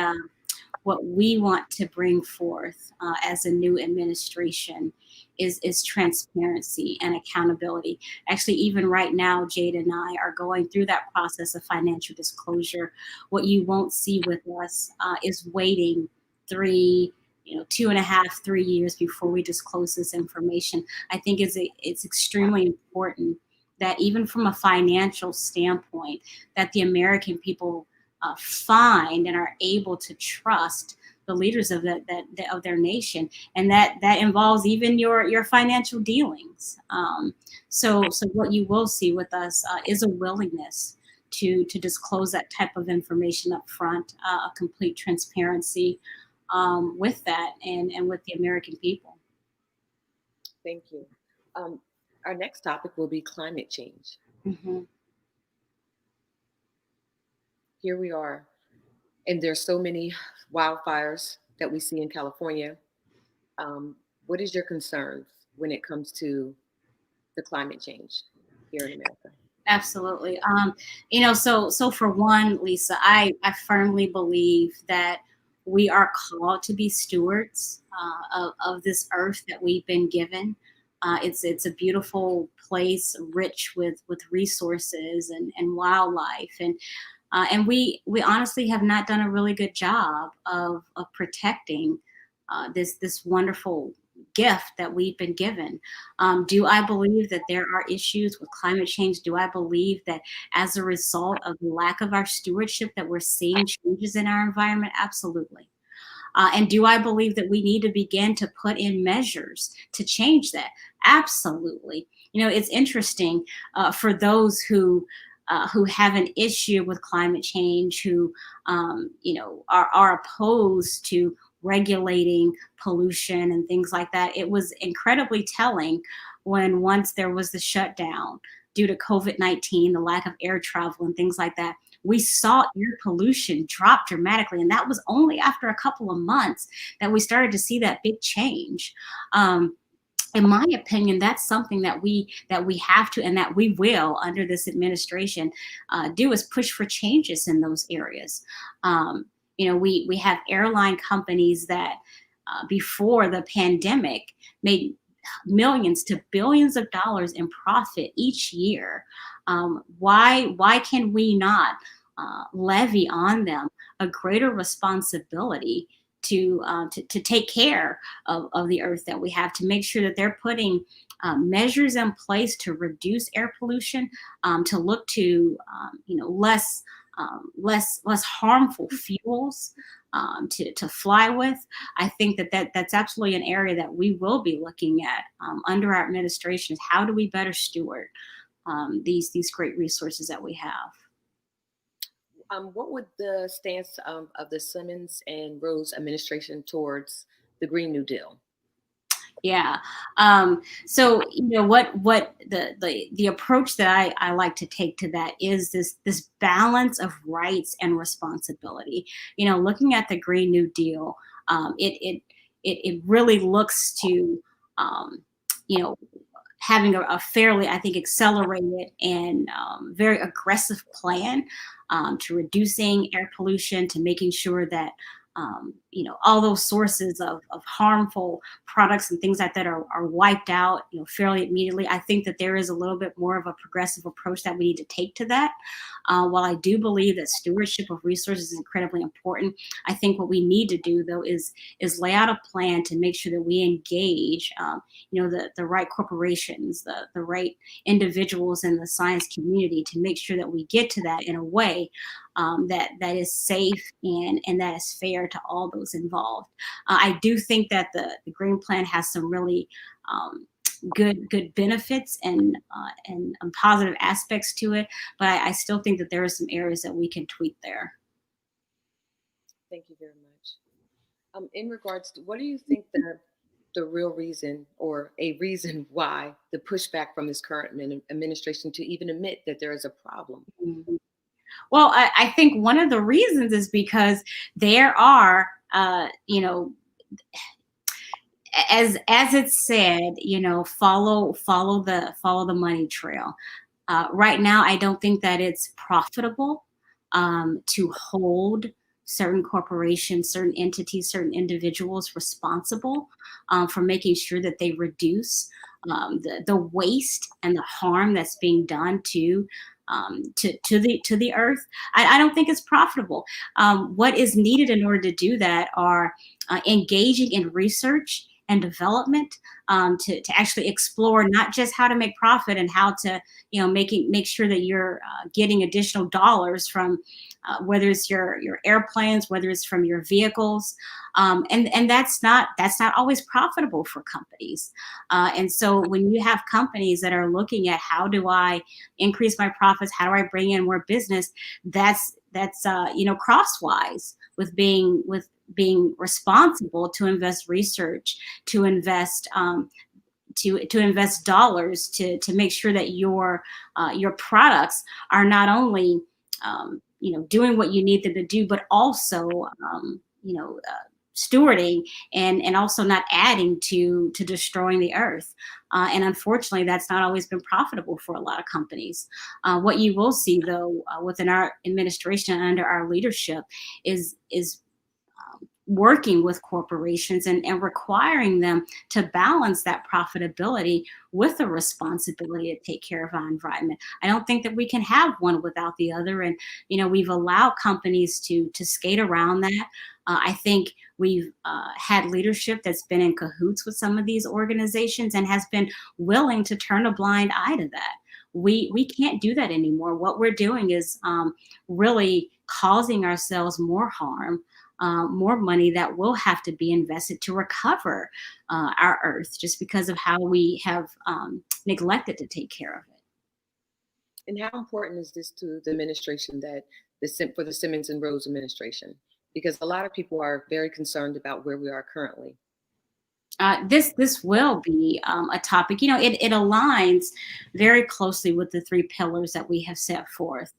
want to bring forth as a new administration is transparency and accountability. Actually, even right now, Jade and I are going through that process of financial disclosure. What you won't see with us is waiting 2.5, 3 years before we disclose this information. I think it's extremely important that even from a financial standpoint, that the American people find and are able to trust the leaders of of their nation, and that involves even your financial dealings. So what you will see with us is a willingness to disclose that type of information up front, a complete transparency with that and with the American people. Thank you. Our next topic will be climate change. Mm-hmm. Here we are, and there's so many wildfires that we see in California. What is your concerns when it comes to the climate change here in America? Absolutely. So for one, Lisa, I firmly believe that we are called to be stewards of this earth that we've been given. It's a beautiful place, rich with resources and wildlife, and we honestly have not done a really good job of protecting this wonderful gift that we've been given. Do I believe that there are issues with climate change? Do I believe that as a result of the lack of our stewardship that we're seeing changes in our environment? Absolutely. And do I believe that we need to begin to put in measures to change that? Absolutely. It's interesting for those who have an issue with climate change, who are opposed to regulating pollution and things like that. It was incredibly telling when once there was the shutdown due to COVID-19, the lack of air travel and things like that, we saw air pollution drop dramatically. And that was only after a couple of months that we started to see that big change. In my opinion, that's something that we have to, and that we will under this administration do, is push for changes in those areas. We have airline companies that before the pandemic made millions to billions of dollars in profit each year. Why can we not levy on them a greater responsibility to take care of the earth that we have, to make sure that they're putting measures in place to reduce air pollution, to look to less harmful fuels to fly with? I think that's absolutely an area that we will be looking at under our administration, is how do we better steward these great resources that we have. What would the stance of the Simmons and Rose administration towards the Green New Deal? Yeah. So what the approach that I like to take to that is this balance of rights and responsibility. Looking at the Green New Deal, it really looks to having a fairly, I think, accelerated and very aggressive plan to reducing air pollution, to making sure that all those sources of harmful products and things like that are wiped out, fairly immediately. I think that there is a little bit more of a progressive approach that we need to take to that. While I do believe that stewardship of resources is incredibly important, I think what we need to do, though, is lay out a plan to make sure that we engage, the right corporations, the right individuals in the science community, to make sure that we get to that in a way that is safe and that is fair to all those involved. I do think that the Green Plan has some really good benefits and positive aspects to it, but I still think that there are some areas that we can tweak there. Thank you very much. In regards to, what do you think the real reason, or a reason why, the pushback from this current administration to even admit that there is a problem? Mm-hmm. Well, I think one of the reasons is because there are, as it's said, follow the money trail. Right now, I don't think that it's profitable to hold certain corporations, certain entities, certain individuals responsible for making sure that they reduce the waste and the harm that's being done to the earth. I don't think it's profitable. What is needed in order to do that are engaging in research and development to actually explore not just how to make profit and how to make sure that you're getting additional dollars from whether it's your airplanes, whether it's from your vehicles, and that's not always profitable for companies. And so when you have companies that are looking at how do I increase my profits, how do I bring in more business, that's crosswise with being responsible to invest research, to invest to invest dollars to make sure that your products are not only doing what you need them to do, but also stewarding and also not adding to destroying the earth. And unfortunately, that's not always been profitable for a lot of companies. What you will see, though, within our administration and under our leadership is working with corporations and requiring them to balance that profitability with the responsibility to take care of our environment. I don't think that we can have one without the other. And, we've allowed companies to skate around that. I think we've had leadership that's been in cahoots with some of these organizations and has been willing to turn a blind eye to that. We can't do that anymore. What we're doing is really causing ourselves more harm, more money that will have to be invested to recover our earth just because of how we have neglected to take care of it. And how important is this to the administration for the Simmons and Rhodes administration? Because a lot of people are very concerned about where we are currently. This will be a topic. It aligns very closely with the 3 pillars that we have set forth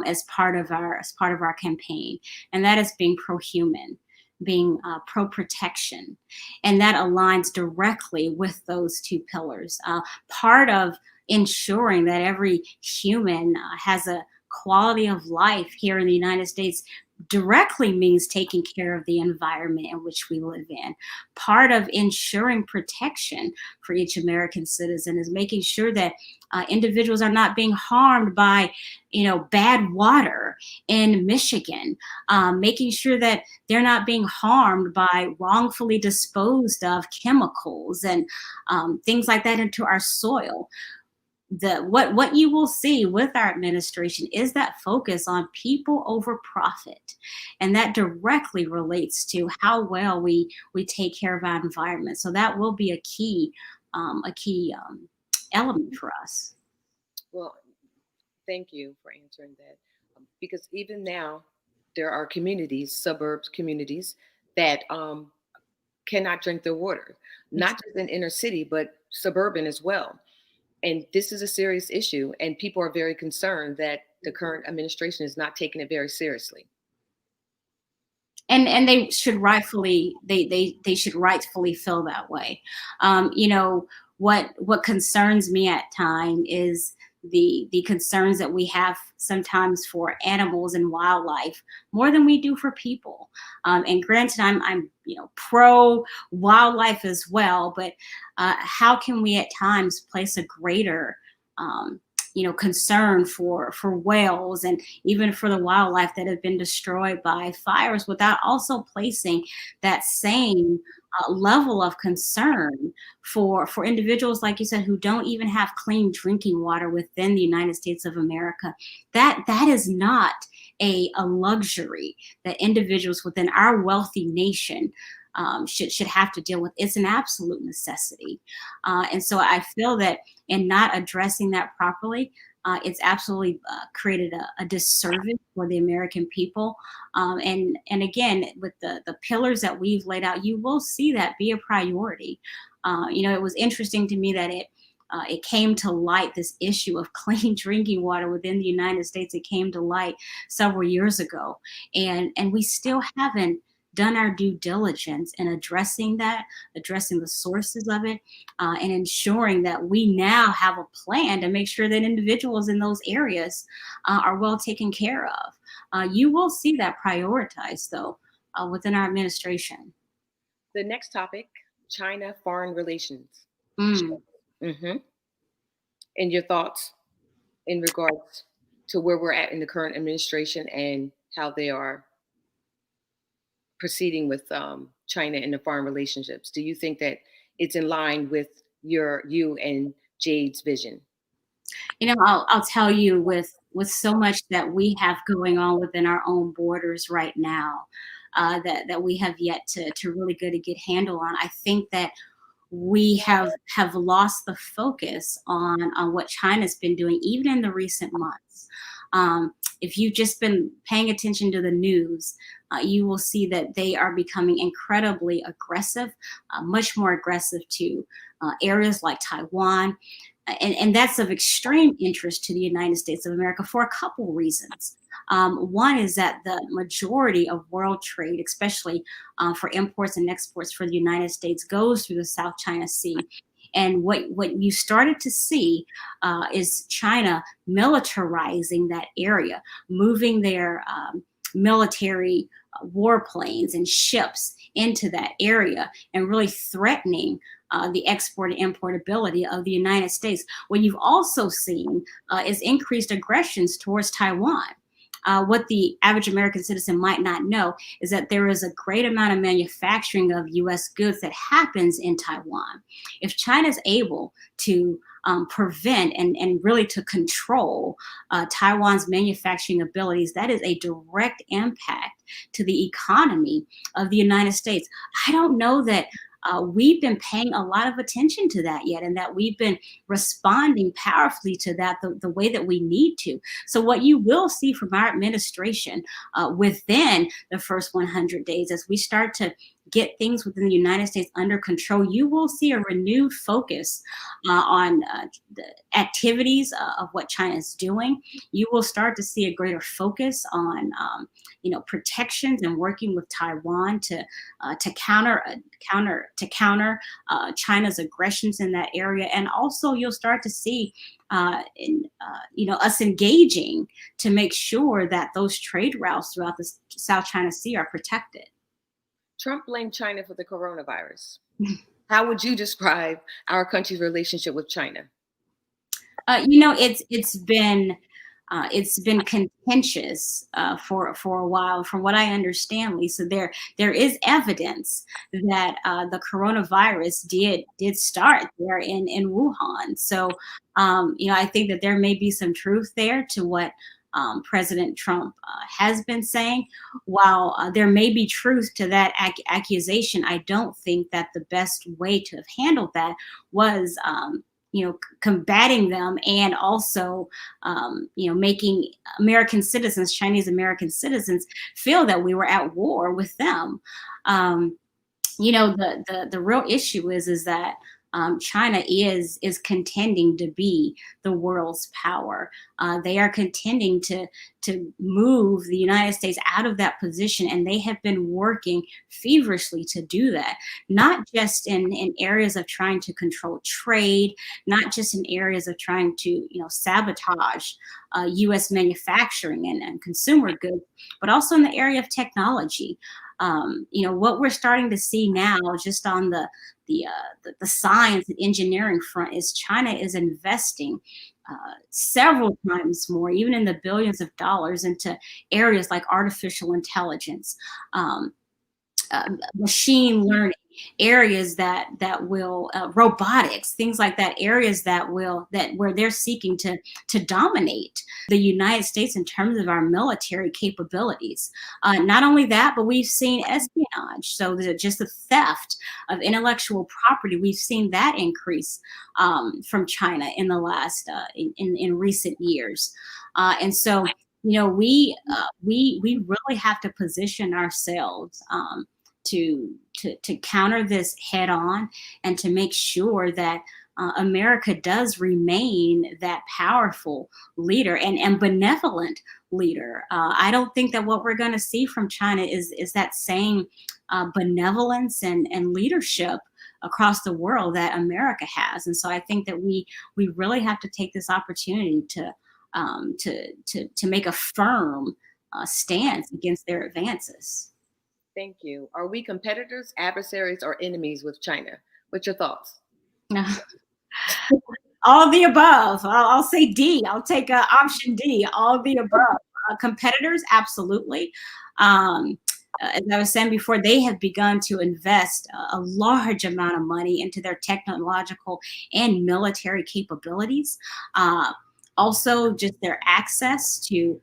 as part of our campaign, and that is being pro-human, being pro-protection, and that aligns directly with those 2 pillars. Part of ensuring that every human has a quality of life here in the United States directly means taking care of the environment in which we live in. Part of ensuring protection for each American citizen is making sure that individuals are not being harmed by, bad water in Michigan, making sure that they're not being harmed by wrongfully disposed of chemicals and things like that into our soil. What you will see with our administration is that focus on people over profit, and that directly relates to how well we take care of our environment. So that will be a key element for us. Well, thank you for answering that, because even now there are suburbs communities that cannot drink their water, not just in inner city, but suburban as well. And this is a serious issue, and people are very concerned that the current administration is not taking it very seriously. And they should rightfully feel that way. What concerns me at times is the concerns that we have sometimes for animals and wildlife more than we do for people. And granted, I'm pro wildlife as well, but how can we at times place a greater concern for whales and even for the wildlife that have been destroyed by fires without also placing that same level of concern for individuals, like you said, who don't even have clean drinking water within the United States of America. That is not a luxury that individuals within our wealthy nation should have to deal with. It's an absolute necessity. And so I feel that in not addressing that properly, it's absolutely created a disservice for the American people. And again, with the pillars that we've laid out, you will see that be a priority. It was interesting to me that it came to light, this issue of clean drinking water within the United States. It came to light several years ago, and we still haven't done our due diligence in addressing the sources of it, and ensuring that we now have a plan to make sure that individuals in those areas are well taken care of. You will see that prioritized, though, within our administration. The next topic, China foreign relations. Mm. Mm-hmm. And your thoughts in regards to where we're at in the current administration and how they are proceeding with China and the foreign relationships. Do you think that it's in line with you and Jade's vision? You know, I'll tell you, with so much that we have going on within our own borders right now, that we have yet to really get a good handle on. I think that we have lost the focus on what China's been doing, even in the recent months. If you've just been paying attention to the news, you will see that they are becoming incredibly aggressive, much more aggressive to areas like Taiwan. And that's of extreme interest to the United States of America for a couple reasons. One is that the majority of world trade, especially for imports and exports for the United States, goes through the South China Sea. And what you started to see is China militarizing that area, moving their military warplanes and ships into that area and really threatening the export and importability of the United States. What you've also seen is increased aggressions towards Taiwan. What the average American citizen might not know is that there is a great amount of manufacturing of U.S. goods that happens in Taiwan. If China is able to prevent and really to control Taiwan's manufacturing abilities, that is a direct impact to the economy of the United States. I don't know that we've been paying a lot of attention to that yet, and that we've been responding powerfully to that the way that we need to. So what you will see from our administration within the first 100 days, as we start to get things within the United States under control, you will see a renewed focus on the activities of what China is doing. You will start to see a greater focus on, protections and working with Taiwan to counter China's aggressions in that area. And also, you'll start to see us engaging to make sure that those trade routes throughout the South China Sea are protected. Trump blamed China for the coronavirus. How would you describe our country's relationship with China? It's been contentious for a while. From what I understand, Lisa, there is evidence that the coronavirus did start there in Wuhan. So I think that there may be some truth there to what President Trump has been saying. While there may be truth to that accusation, I don't think that the best way to have handled that was combating them, and also making American citizens, Chinese American citizens, feel that we were at war with them. The real issue is that China is contending to be the world's power. They are contending to move the United States out of that position, and they have been working feverishly to do that. Not just in areas of trying to control trade, not just in areas of trying to sabotage U.S. manufacturing and consumer goods, but also in the area of technology. What we're starting to see now, just on the science and engineering front, is China is investing several times more, even in the billions of dollars, into areas like artificial intelligence, machine learning, areas that will robotics, things like that, areas where they're seeking to dominate the United States in terms of our military capabilities. Not only that, but we've seen espionage, so just the theft of intellectual property. We've seen that increase from China in the last in recent years, and so we really have to position ourselves to counter this head on, and to make sure that America does remain that powerful leader and benevolent leader. I don't think that what we're going to see from China is that same benevolence and leadership across the world that America has. And so I think that we really have to take this opportunity to make a firm stance against their advances. Thank you. Are we competitors, adversaries, or enemies with China? What's your thoughts? All the above. I'll say D. I'll take option D. All the above. Competitors, absolutely. As I was saying before, they have begun to invest a large amount of money into their technological and military capabilities. Also, just their access to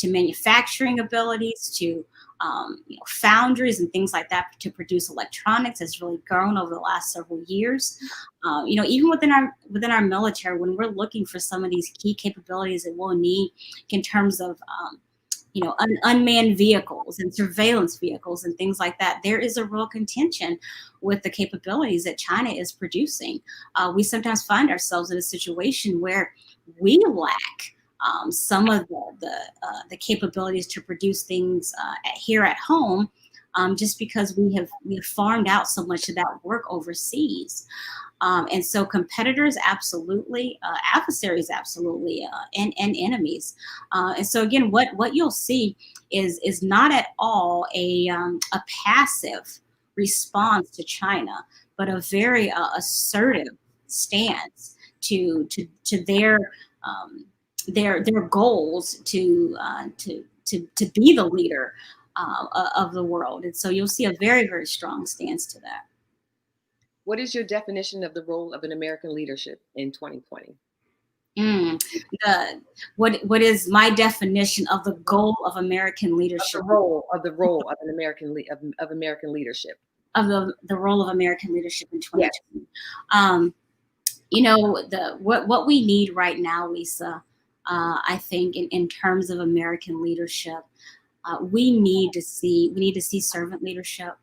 manufacturing abilities, to foundries and things like that to produce electronics has really grown over the last several years. Even within our military, when we're looking for some of these key capabilities that we'll need in terms of unmanned vehicles and surveillance vehicles and things like that, there is a real contention with the capabilities that China is producing. We sometimes find ourselves in a situation where we lack some of the capabilities to produce things here at home, just because we have farmed out so much of that work overseas. And so competitors, absolutely, adversaries, absolutely, and enemies. And so again, what you'll see is not at all a passive response to China, but a very assertive stance to their goals to be the leader of the world. And so you'll see a very, very strong stance to that. What is your definition of the role of an American leadership in 2020? What is my definition of the goal of American leadership? Of the role of an American of American leadership. Of the role of American leadership in 2020. Yes. What we need right now, Lisa, I think in terms of American leadership, we need to see servant leadership.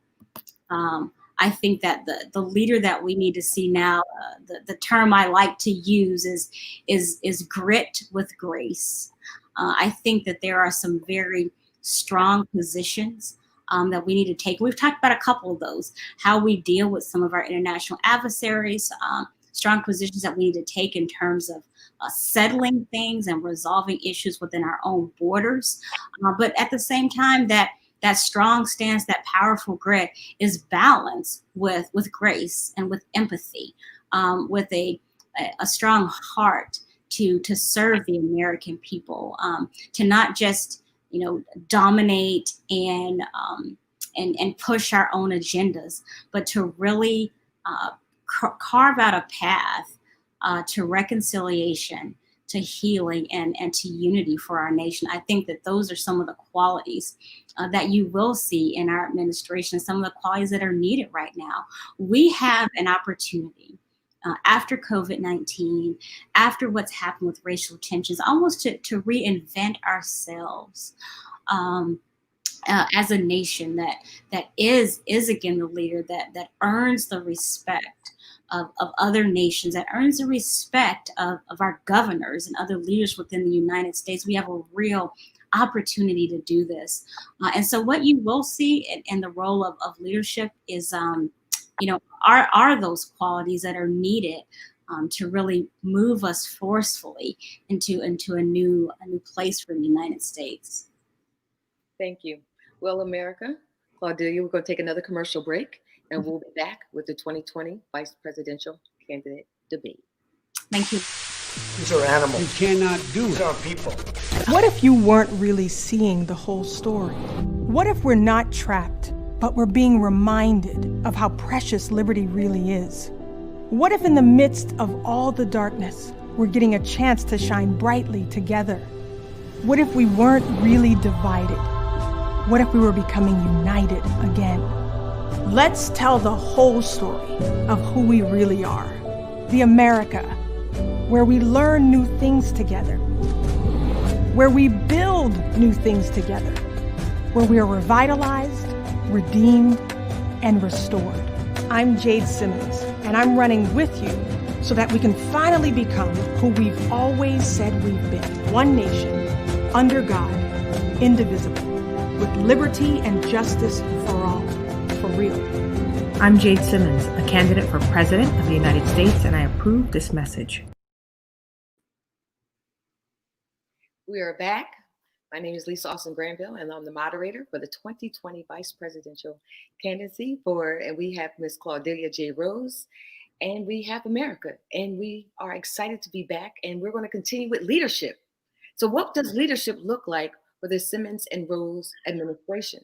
I think that the leader that we need to see now, the term I like to use is grit with grace. I think that there are some very strong positions that we need to take. We've talked about a couple of those, how we deal with some of our international adversaries, strong positions that we need to take in terms of settling things and resolving issues within our own borders. But at the same time, that strong stance, that powerful grit is balanced with grace and with empathy, with a strong heart to serve the American people, to not just dominate and push our own agendas, but to really carve out a path to reconciliation, to healing, and to unity for our nation. I think that those are some of the qualities that you will see in our administration, some of the qualities that are needed right now. We have an opportunity after COVID-19, after what's happened with racial tensions, almost to reinvent ourselves as a nation that is again the leader that earns the respect of other nations, that earns the respect of our governors and other leaders within the United States. We have a real opportunity to do this. And so what you will see in the role of leadership is, are those qualities that are needed to really move us forcefully into a new place for the United States. Thank you. Well, America, Claudelia, we're going to take another commercial break, and we'll be back with the 2020 Vice Presidential Candidate Debate. Thank you. These are animals. You cannot do These it. are people. What if you weren't really seeing the whole story? What if we're not trapped, but we're being reminded of how precious liberty really is? What if in the midst of all the darkness, we're getting a chance to shine brightly together? What if we weren't really divided? What if we were becoming united again? Let's tell the whole story of who we really are. The America, where we learn new things together, where we build new things together, where we are revitalized, redeemed, and restored. I'm Jade Simmons, and I'm running with you so that we can finally become who we've always said we've been. One nation, under God, indivisible, with liberty and justice for all, for real. I'm Jade Simmons, a candidate for President of the United States, and I approve this message. We are back. My name is Lisa Austin Granville, and I'm the moderator for the 2020 Vice Presidential Candidacy and we have Ms. Claudelia J. Rose, and we have America, and we are excited to be back, and we're going to continue with leadership. So what does leadership look like for the Simmons and Rose administration?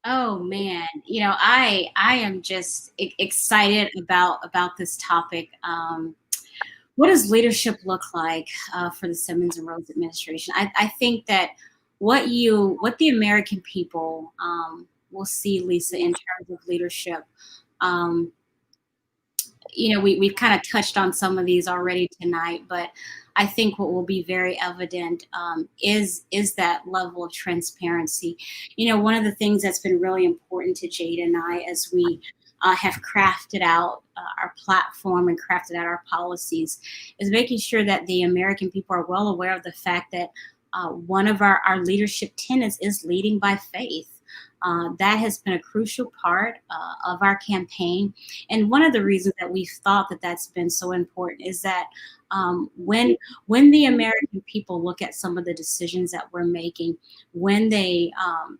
Oh man, I am just excited about this topic. What does leadership look like for the Simmons and Rose administration? I think that what the American people will see, Lisa, in terms of leadership. We've kind of touched on some of these already tonight, but I think what will be very evident is that level of transparency. One of the things that's been really important to Jade and I as we have crafted out our platform and crafted out our policies is making sure that the American people are well aware of the fact that one of our leadership tenets is leading by faith. That has been a crucial part of our campaign. And one of the reasons that we've thought that that's been so important is that when the American people look at some of the decisions that we're making, when they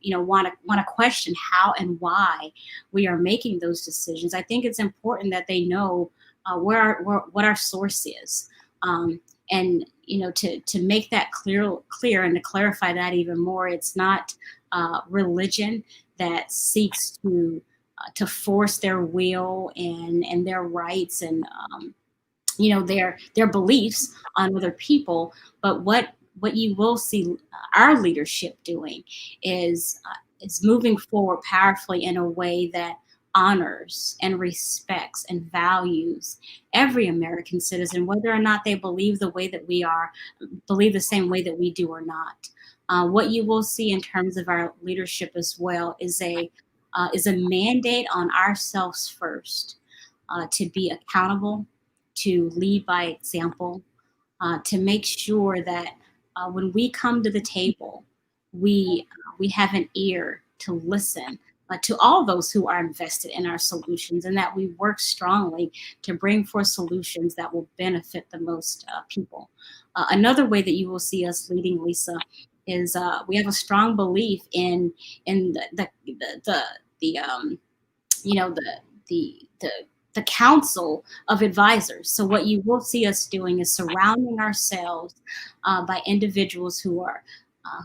want to question how and why we are making those decisions, I think it's important that they know what our source is. And to make that clear and to clarify that even more, it's not religion that seeks to force their will and their rights and their beliefs on other people. But what you will see our leadership doing is moving forward powerfully in a way that honors and respects and values every American citizen, whether or not they believe the same way that we do or not. What you will see in terms of our leadership as well is a mandate on ourselves first to be accountable, to lead by example, to make sure that when we come to the table, we have an ear to listen to all those who are invested in our solutions, and that we work strongly to bring forth solutions that will benefit the most people. Another way that you will see us leading, Lisa, is we have a strong belief in the council of advisors. So what you will see us doing is surrounding ourselves by individuals who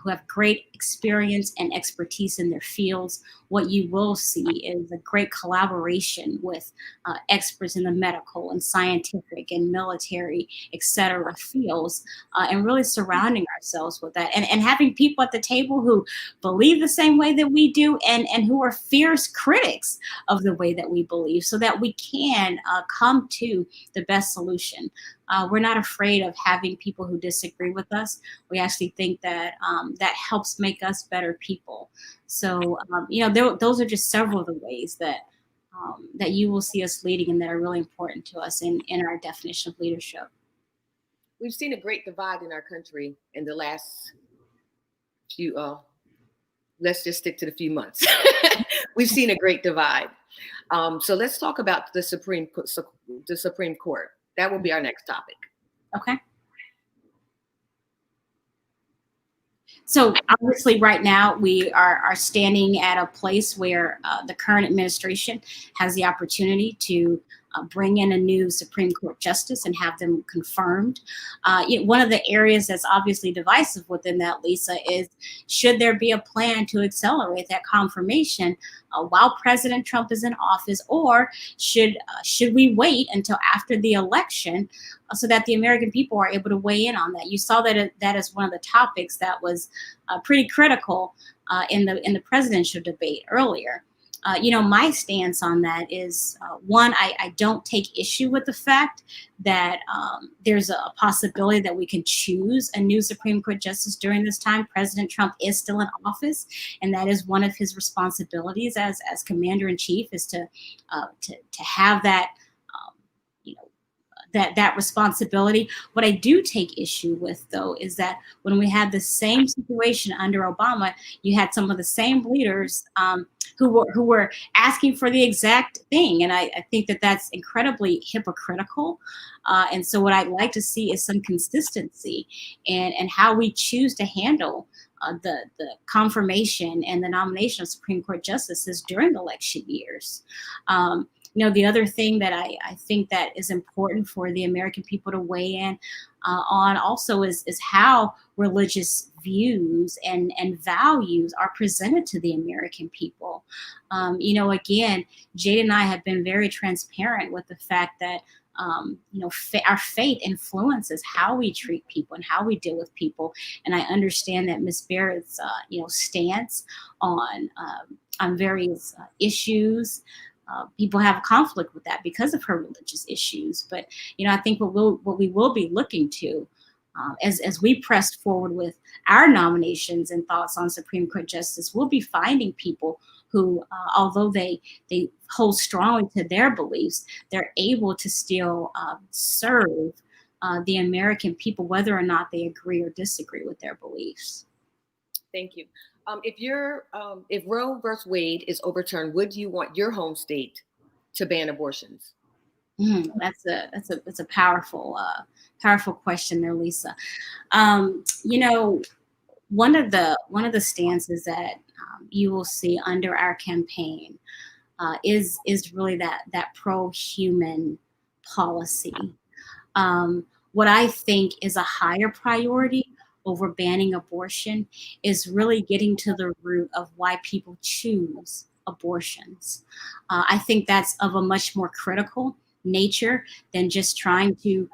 have great experience and expertise in their fields. What you will see is a great collaboration with experts in the medical and scientific and military, et cetera, fields, and really surrounding ourselves with that. And having people at the table who believe the same way that we do and who are fierce critics of the way that we believe, so that we can come to the best solution. We're not afraid of having people who disagree with us. We actually think that that helps make us better people. So, those are just several of the ways that you will see us leading and that are really important to us in our definition of leadership. We've seen a great divide in our country in the last few, let's just stick to the few months. We've seen a great divide. So let's talk about the Supreme Court. That will be our next topic. Okay. So obviously right now we are standing at a place where the current administration has the opportunity to bring in a new Supreme Court justice and have them confirmed. One of the areas that's obviously divisive within that, Lisa, is should there be a plan to accelerate that confirmation while President Trump is in office, or should we wait until after the election so that the American people are able to weigh in on that? You saw that as one of the topics that was pretty critical in the presidential debate earlier. My stance on that is, one, I don't take issue with the fact that there's a possibility that we can choose a new Supreme Court justice during this time. President Trump is still in office, and that is one of his responsibilities as commander in chief, is to have that that responsibility. What I do take issue with, though, is that when we had the same situation under Obama, you had some of the same leaders who were asking for the exact thing, and I think that that's incredibly hypocritical. And so, what I'd like to see is some consistency and how we choose to handle the confirmation and the nomination of Supreme Court justices during election years. The other thing that I think that is important for the American people to weigh in on also is how religious views and values are presented to the American people. Again, Jade and I have been very transparent with the fact that our faith influences how we treat people and how we deal with people. And I understand that Ms. Barrett's, stance on various issues. People have a conflict with that because of her religious issues. But, I think what we will be looking to as we press forward with our nominations and thoughts on Supreme Court justice, we'll be finding people who, although they hold strongly to their beliefs, they're able to still serve the American people, whether or not they agree or disagree with their beliefs. Thank you. If Roe versus Wade is overturned, would you want your home state to ban abortions? That's a powerful question there, Lisa. One of the stances that you will see under our campaign is really that pro-human policy. What I think is a higher priority over banning abortion is really getting to the root of why people choose abortions. I think that's of a much more critical nature than just trying to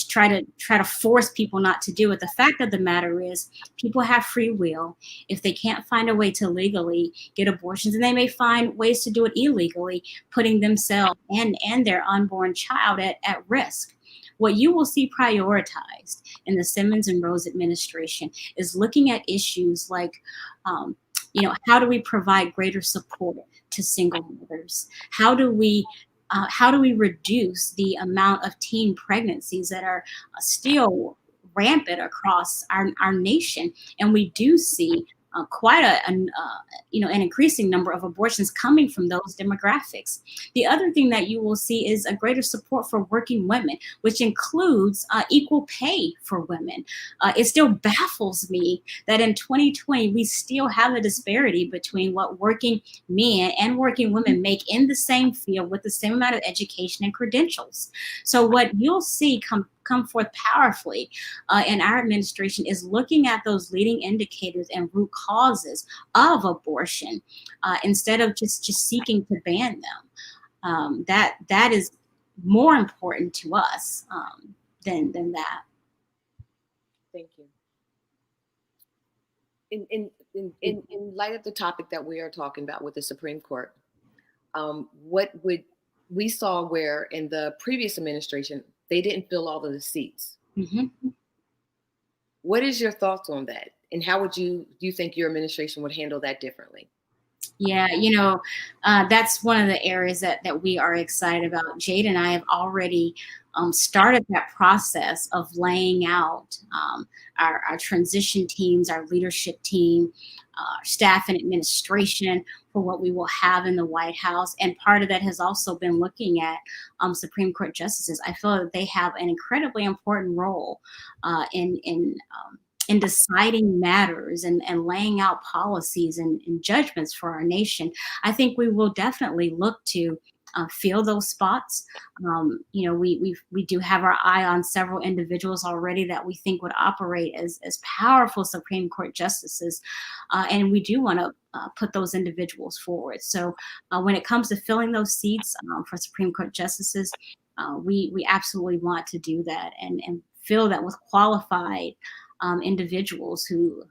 try to force people not to do it. The fact of the matter is, people have free will. If they can't find a way to legally get abortions, and they may find ways to do it illegally, putting themselves and their unborn child at risk. What you will see prioritized in the Simmons and Rose administration is looking at issues like, how do we provide greater support to single mothers? How do we reduce the amount of teen pregnancies that are still rampant across our nation? And we do see quite an increasing number of abortions coming from those demographics. The other thing that you will see is a greater support for working women, which includes equal pay for women. It still baffles me that in 2020, we still have a disparity between what working men and working women make in the same field with the same amount of education and credentials. So what you'll see come forth powerfully in our administration is looking at those leading indicators and root causes of abortion instead of just seeking to ban them. That is more important to us than that. Thank you. In light of the topic that we are talking about with the Supreme Court, we saw where in the previous administration they didn't fill all of the seats. Mm-hmm. What is your thoughts on that? And how do you think your administration would handle that differently? Yeah, that's one of the areas that we are excited about. Jade and I have already started that process of laying out our transition teams, our leadership team, staff and administration for what we will have in the White House. And part of that has also been looking at Supreme Court justices. I feel that they have an incredibly important role in deciding matters and laying out policies and judgments for our nation. I think we will definitely look to fill those spots. We do have our eye on several individuals already that we think would operate as powerful Supreme Court justices. And we do want to put those individuals forward. So when it comes to filling those seats for Supreme Court justices, we absolutely want to do that and fill that with qualified individuals who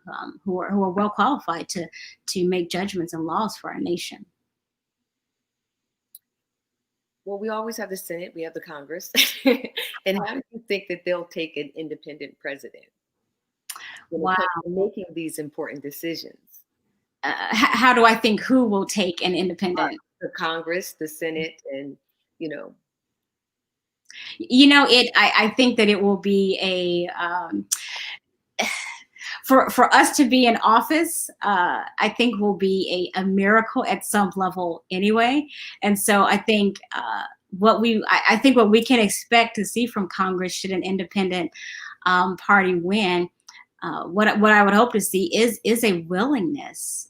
are well qualified to make judgments and laws for our nation. Well, we always have the Senate, we have the Congress. And how do you think that they'll take an independent president Wow. making these important decisions? How do I think who will take an independent? The Congress, the Senate, and I think that it will be for us to be in office, I think will be a miracle at some level anyway. And so I think what we can expect to see from Congress should an independent party win, what I would hope to see is a willingness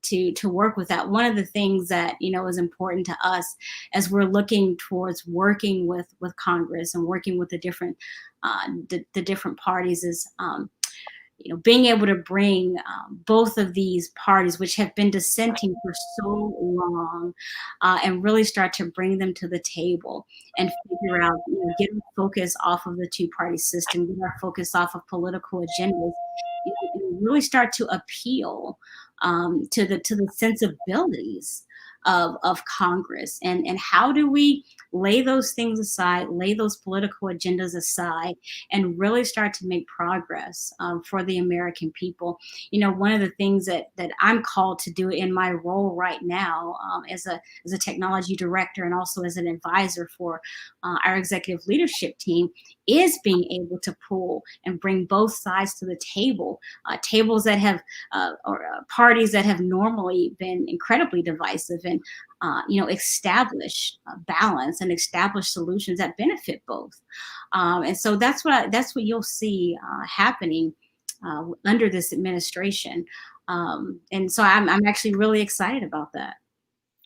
to work with that. One of the things that is important to us as we're looking towards working with Congress and working with the different parties is being able to bring both of these parties, which have been dissenting for so long, and really start to bring them to the table and figure out, get our focus off of the two-party system, get our focus off of political agendas, and really start to appeal to the sensibilities of Congress, and how do we lay those things aside, lay those political agendas aside, and really start to make progress for the American people. One of the things that I'm called to do in my role right now as a technology director and also as an advisor for our executive leadership team is being able to pull and bring both sides to the table, tables that have parties that have normally been incredibly divisive, and establish balance and establish solutions that benefit both. And so that's what you'll see happening under this administration. And so I'm actually really excited about that.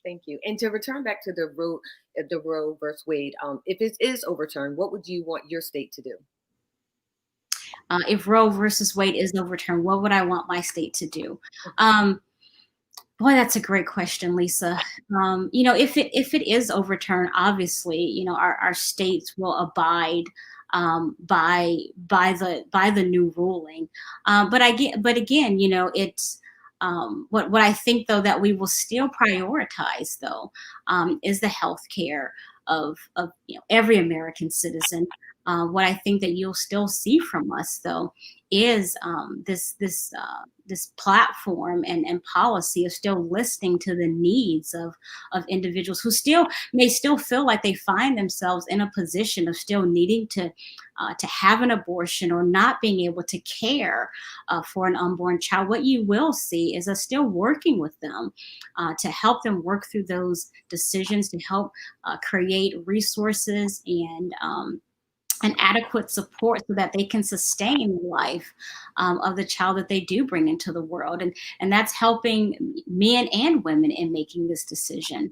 Thank you. And to return back to the Roe versus Wade, if it is overturned, what would you want your state to do? If Roe versus Wade is overturned, what would I want my state to do? Boy, that's a great question, Lisa. If it is overturned, obviously, our states will abide by the new ruling. But again, it's what I think though that we will still prioritize though is the health care of every American citizen. What I think that you'll still see from us though is this platform and policy of still listening to the needs of individuals who may still feel like they find themselves in a position of still needing to have an abortion or not being able to care for an unborn child. What you will see is us still working with them to help them work through those decisions, to help create resources and adequate support so that they can sustain the life of the child that they do bring into the world. And that's helping men and women in making this decision.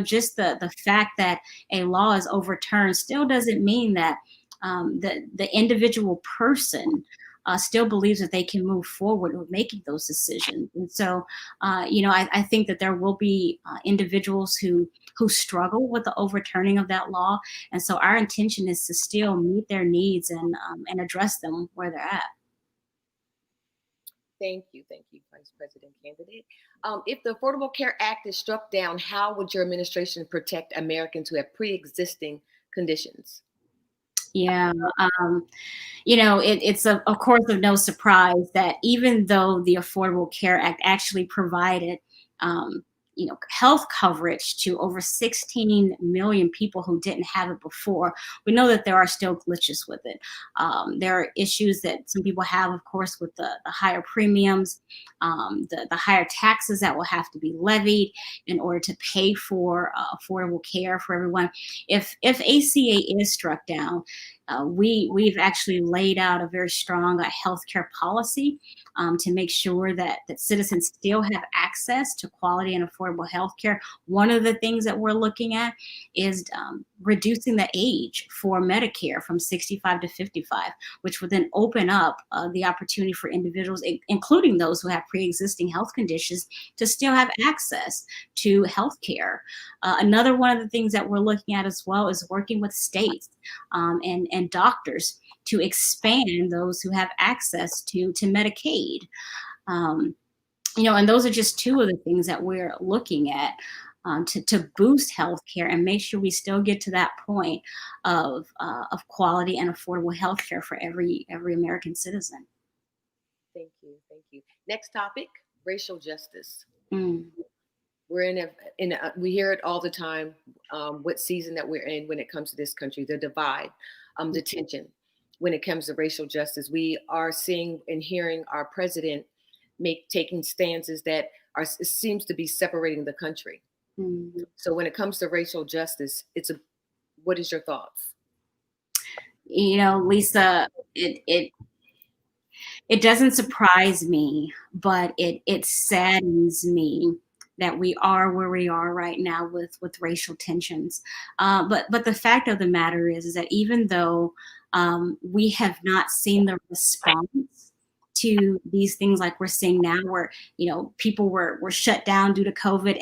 Just the fact that a law is overturned still doesn't mean that the individual person still believes that they can move forward with making those decisions. And so, I think that there will be individuals who struggle with the overturning of that law. And so our intention is to still meet their needs and address them where they're at. Thank you, Vice President candidate. If the Affordable Care Act is struck down, how would your administration protect Americans who have pre-existing conditions? Yeah, it's of course of no surprise that even though the Affordable Care Act actually provided, health coverage to over 16 million people who didn't have it before, we know that there are still glitches with it. There are issues that some people have, of course, with the higher premiums, the higher taxes that will have to be levied in order to pay for affordable care for everyone. If ACA is struck down, we've actually laid out a very strong healthcare policy to make sure that citizens still have access to quality and affordable healthcare. One of the things that we're looking at is reducing the age for Medicare from 65 to 55, which would then open up the opportunity for individuals, including those who have pre-existing health conditions, to still have access to healthcare. Another one of the things that we're looking at as well is working with states and doctors to expand those who have access to Medicaid. And those are just two of the things that we're looking at to boost healthcare and make sure we still get to that point of quality and affordable healthcare for every American citizen. Thank you. Next topic, racial justice. We're we hear it all the time. What season that we're in when it comes to this country, the divide, the tension. When it comes to racial justice, we are seeing and hearing our president taking stances that it seems to be separating the country. Mm-hmm. So when it comes to racial justice, what is your thoughts? You know, Lisa, it doesn't surprise me, but it saddens me that we are where we are right now with racial tensions. But the fact of the matter is that even though we have not seen the response to these things like we're seeing now, where people were shut down due to COVID,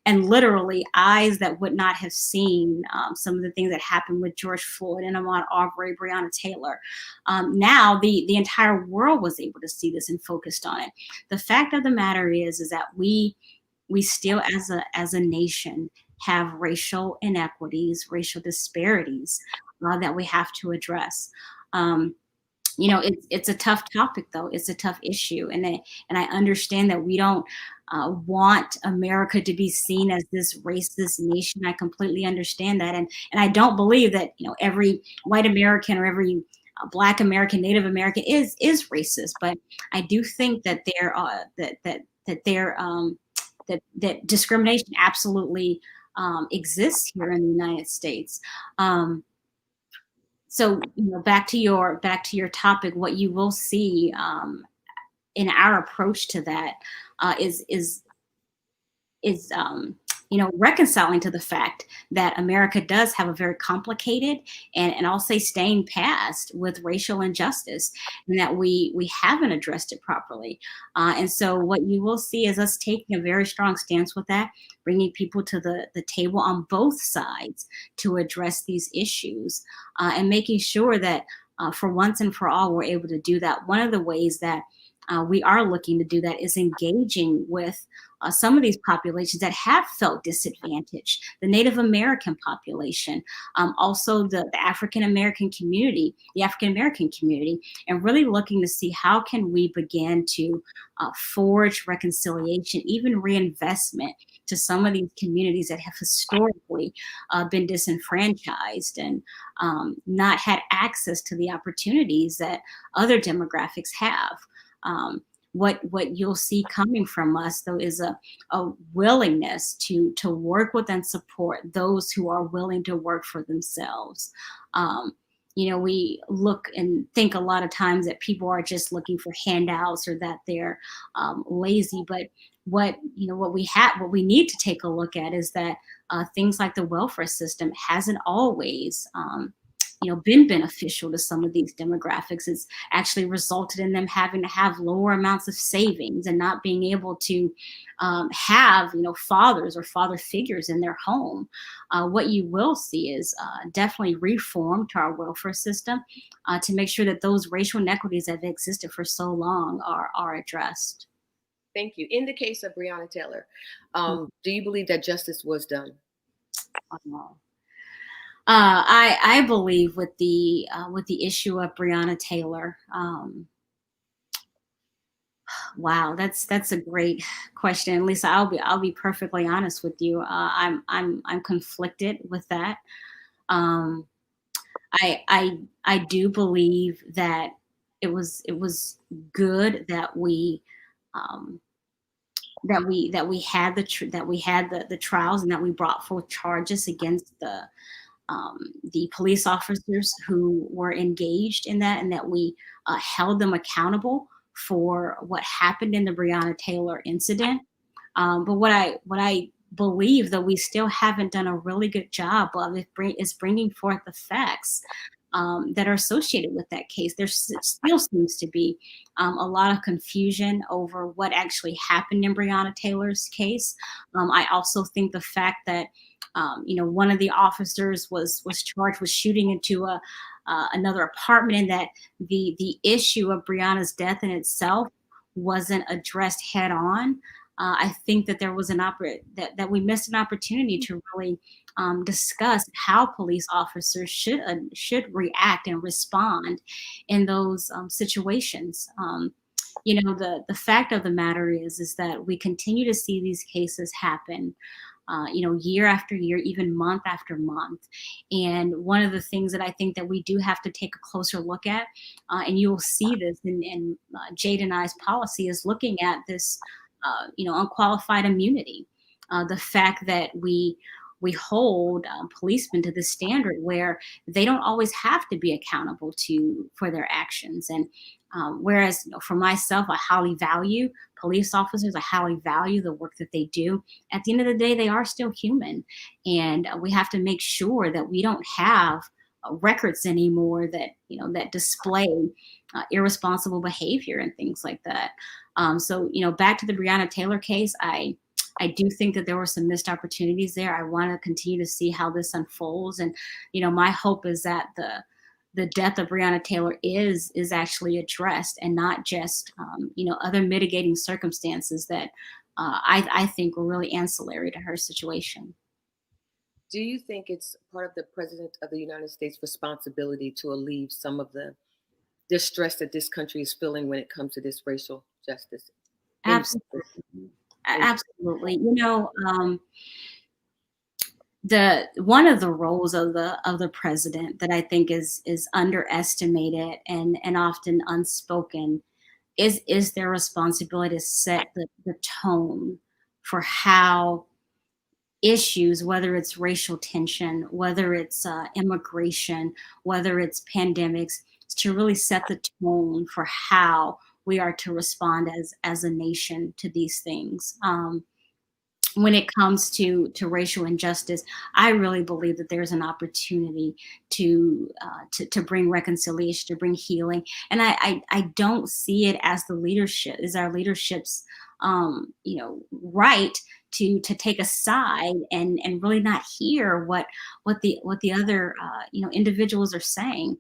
and literally eyes that would not have seen some of the things that happened with George Floyd and Ahmaud Arbery, Breonna Taylor. Now the entire world was able to see this and focused on it. The fact of the matter is that we still as a nation have racial inequities, racial disparities that we have to address. It's a tough topic, though. It's a tough issue, and I understand that we don't want America to be seen as this racist nation. I completely understand that, and I don't believe that every white American or every Black American, Native American is racist. But I do think that that discrimination absolutely exists here in the United States. So back to your topic, what you will see in our approach to that is reconciling to the fact that America does have a very complicated and I'll say stained past with racial injustice, and that we haven't addressed it properly. And so what you will see is us taking a very strong stance with that, bringing people to the table on both sides to address these issues, and making sure that for once and for all, we're able to do that. One of the ways that we are looking to do that is engaging with some of these populations that have felt disadvantaged, the Native American population, also the African American community, and really looking to see how can we begin to forge reconciliation, even reinvestment to some of these communities that have historically been disenfranchised and not had access to the opportunities that other demographics have. What you'll see coming from us, though, is a willingness to work with and support those who are willing to work for themselves. We look and think a lot of times that people are just looking for handouts or that they're lazy. But what we need to take a look at is that things like the welfare system hasn't always been beneficial to some of these demographics. It's actually resulted in them having to have lower amounts of savings and not being able to have, fathers or father figures in their home. What you will see is definitely reform to our welfare system to make sure that those racial inequities that have existed for so long are addressed. Thank you. In the case of Breonna Taylor, do you believe that justice was done? I believe with the issue of Breonna Taylor. Wow, that's a great question, Lisa. I'll be perfectly honest with you. I'm conflicted with that. I do believe that it was good that we had the trials and that we brought forth charges against the police officers who were engaged in that, and that we held them accountable for what happened in the Breonna Taylor incident. But what I believe, though, we still haven't done a really good job of is bringing forth the facts that are associated with that case. There still seems to be a lot of confusion over what actually happened in Breonna Taylor's case. I also think the fact that one of the officers was charged with shooting into another apartment, and that the issue of Breonna's death in itself wasn't addressed head on. I think that there was that we missed an opportunity to really discuss how police officers should react and respond in those situations. the fact of the matter is that we continue to see these cases happen, year after year, even month after month. And one of the things that I think that we do have to take a closer look at, and you will see this in Jade and I's policy, is looking at this, unqualified immunity. The fact that we hold policemen to the standard where they don't always have to be accountable for their actions. And whereas, for myself, I highly value police officers, I highly value the work that they do. At the end of the day, they are still human. And we have to make sure that we don't have records anymore that, that display irresponsible behavior and things like that. So, back to the Breonna Taylor case, I do think that there were some missed opportunities there. I want to continue to see how this unfolds. And, my hope is that the death of Breonna Taylor is actually addressed, and not just, other mitigating circumstances that I think were really ancillary to her situation. Do you think it's part of the President of the United States' responsibility to alleviate some of the distress that this country is feeling when it comes to this racial justice? Absolutely. Absolutely. One of the roles of the president that I think is underestimated and often unspoken is their responsibility to set the tone for how issues, whether it's racial tension, whether it's immigration, whether it's pandemics, to really set the tone for how we are to respond as a nation to these things. When it comes to racial injustice, I really believe that there's an opportunity to bring reconciliation, to bring healing, and I don't see it as our leadership's right to take a side and really not hear what the other individuals are saying.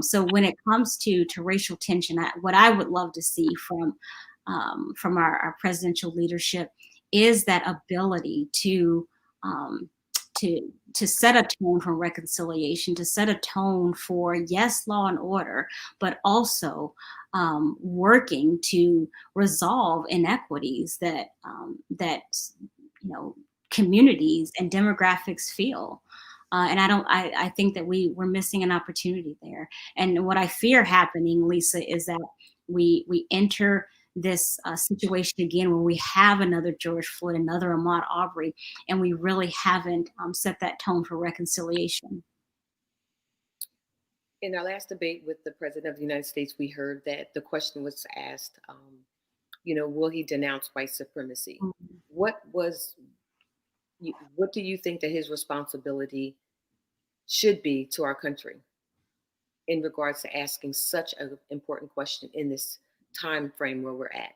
So when it comes to racial tension, what I would love to see from our presidential leadership is that ability to set a tone for reconciliation, to set a tone for, yes, law and order, but also working to resolve inequities that communities and demographics feel. And I think that we're missing an opportunity there. And what I fear happening, Lisa, is that we enter this situation again where we have another George Floyd, another Ahmaud Arbery, and we really haven't set that tone for reconciliation. In our last debate with the President of the United States, we heard that the question was asked, will he denounce white supremacy? Mm-hmm. What do you think that his responsibility should be to our country in regards to asking such an important question in this time frame where we're at?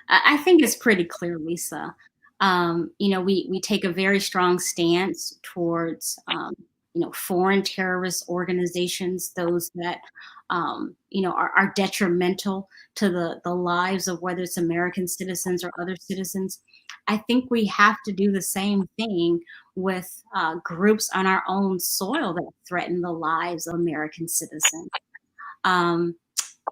I think it's pretty clear, Lisa. We take a very strong stance towards foreign terrorist organizations, those that are detrimental to the lives of whether it's American citizens or other citizens. I think we have to do the same thing with groups on our own soil that threaten the lives of American citizens.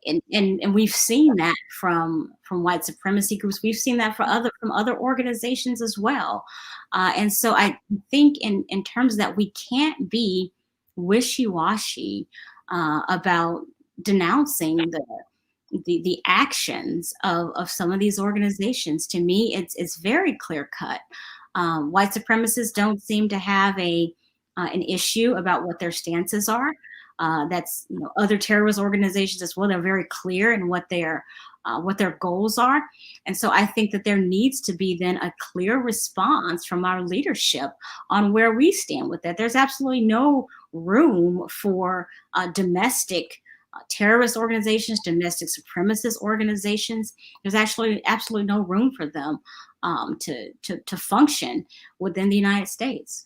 And we've seen that from white supremacy groups. We've seen that from other organizations as well. And so I think in terms that we can't be wishy-washy about denouncing the actions of some of these organizations. To me, it's very clear cut. White supremacists don't seem to have an issue about what their stances are. That's other terrorist organizations as well. They're very clear in what their goals are, and so I think that there needs to be then a clear response from our leadership on where we stand with that. There's absolutely no room for domestic terrorist organizations, domestic supremacist organizations. There's actually absolutely no room for them to function within the United States.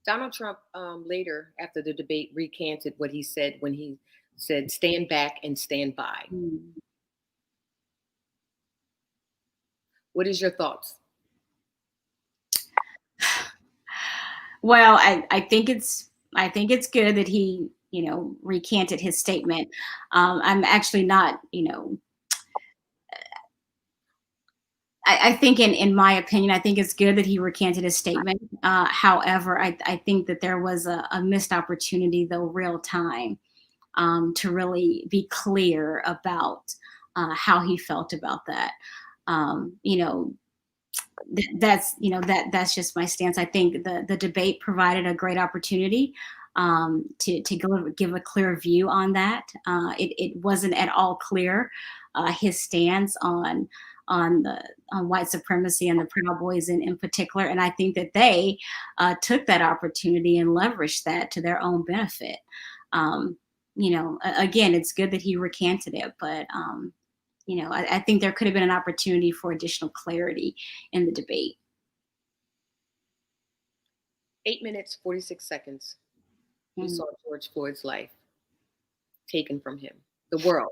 Donald Trump later, after the debate, recanted what he said when he said, "Stand back and stand by." What is your thoughts? Well, I think it's good that he recanted his statement. I'm actually not, I think in my opinion, I think it's good that he recanted his statement. However, I think that there was a missed opportunity, though, real time, to really be clear about how he felt about that. That's just my stance. I think the debate provided a great opportunity to give a clear view on that. It wasn't at all clear his stance on white supremacy and the Proud Boys in particular, and I think that they took that opportunity and leveraged that to their own benefit. Again, it's good that he recanted it, but I think there could have been an opportunity for additional clarity in the debate. 8 minutes, 46 seconds. We saw George Floyd's life taken from him, the world.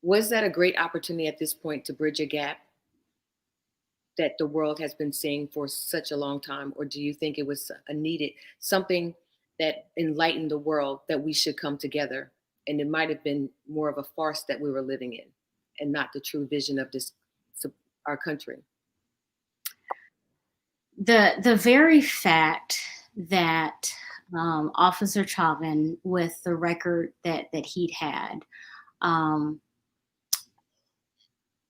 Was that a great opportunity at this point to bridge a gap that the world has been seeing for such a long time? Or do you think it was something that enlightened the world that we should come together? And it might have been more of a farce that we were living in and not the true vision of our country. The very fact that Officer Chauvin, with the record that he'd had,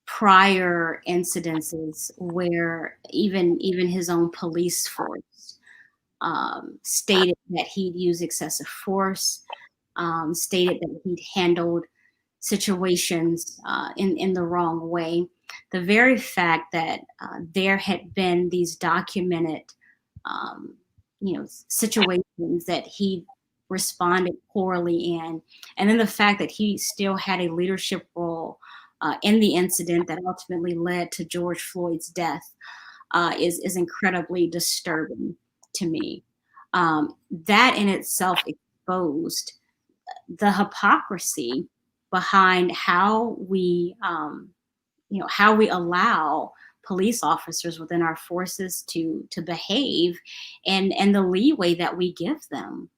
prior incidences where even his own police force stated that he'd used excessive force, stated that he'd handled situations in the wrong way. The very fact that there had been these documented, situations that he responded poorly in, and then the fact that he still had a leadership role in the incident that ultimately led to George Floyd's death is incredibly disturbing to me. That in itself exposed the hypocrisy behind how we allow police officers within our forces to behave, and the leeway that we give them.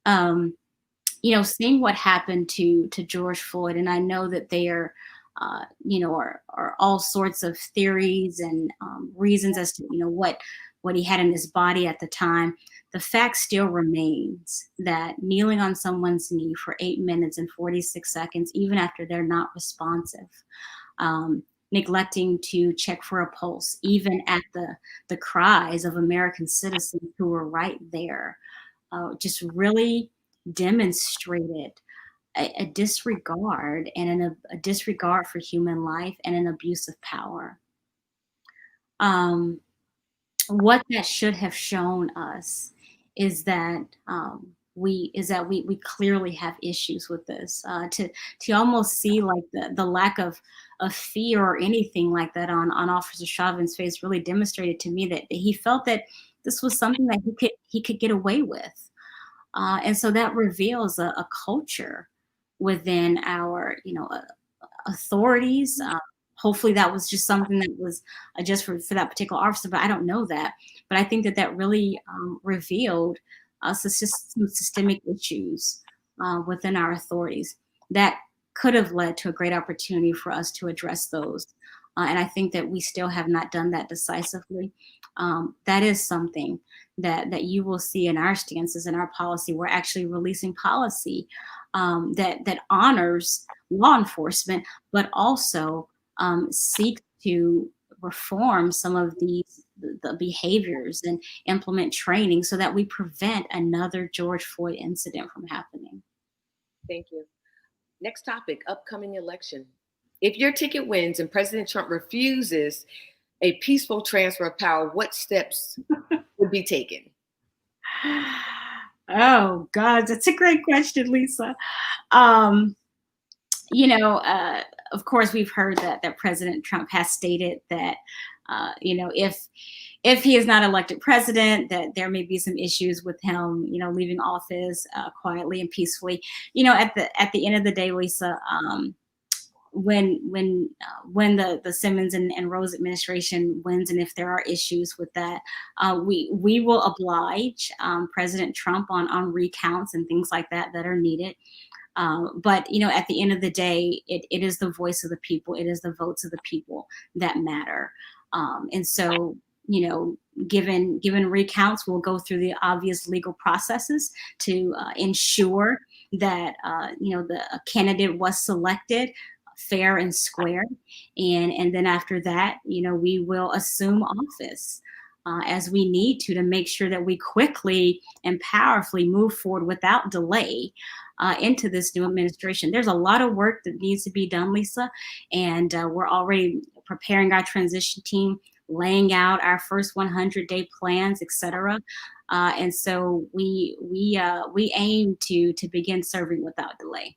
Seeing what happened to George Floyd, and I know that there are all sorts of theories and reasons as to what he had in his body at the time. The fact still remains that kneeling on someone's knee for 8 minutes and 46 seconds, even after they're not responsive, neglecting to check for a pulse, even at the cries of American citizens who were right there, just really demonstrated a disregard and a disregard for human life and an abuse of power. What that should have shown us is that we clearly have issues with this. To almost see like the lack of fear or anything like that on Officer Chauvin's face really demonstrated to me that he felt that this was something that he could get away with, and so that reveals a culture within our authorities. Hopefully that was just something that was just for that particular officer, but I don't know that. But I think that really revealed some systemic issues within our authorities that could have led to a great opportunity for us to address those. And I think that we still have not done that decisively. That is something that you will see in our stances and our policy. We're actually releasing policy that honors law enforcement, but also seek to reform some of the behaviors and implement training so that we prevent another George Floyd incident from happening. Thank you. Next topic, upcoming election. If your ticket wins and President Trump refuses a peaceful transfer of power, what steps would be taken? Oh, God, that's a great question, Lisa. Of course, we've heard that President Trump has stated that, if he is not elected president, that there may be some issues with him, leaving office quietly and peacefully. At the end of the day, Lisa, when the Simmons and Rose administration wins, and if there are issues with that, we will oblige President Trump on recounts and things like that that are needed. But at the end of the day, it is the voice of the people. It is the votes of the people that matter. And so, given recounts, we'll go through the obvious legal processes to ensure that the candidate was selected fair and square, and then after that, we will assume office as we need to make sure that we quickly and powerfully move forward without delay into this new administration. There's a lot of work that needs to be done, Lisa, and we're already preparing our transition team, laying out our first 100-day plans, etc. And so we aim to begin serving without delay.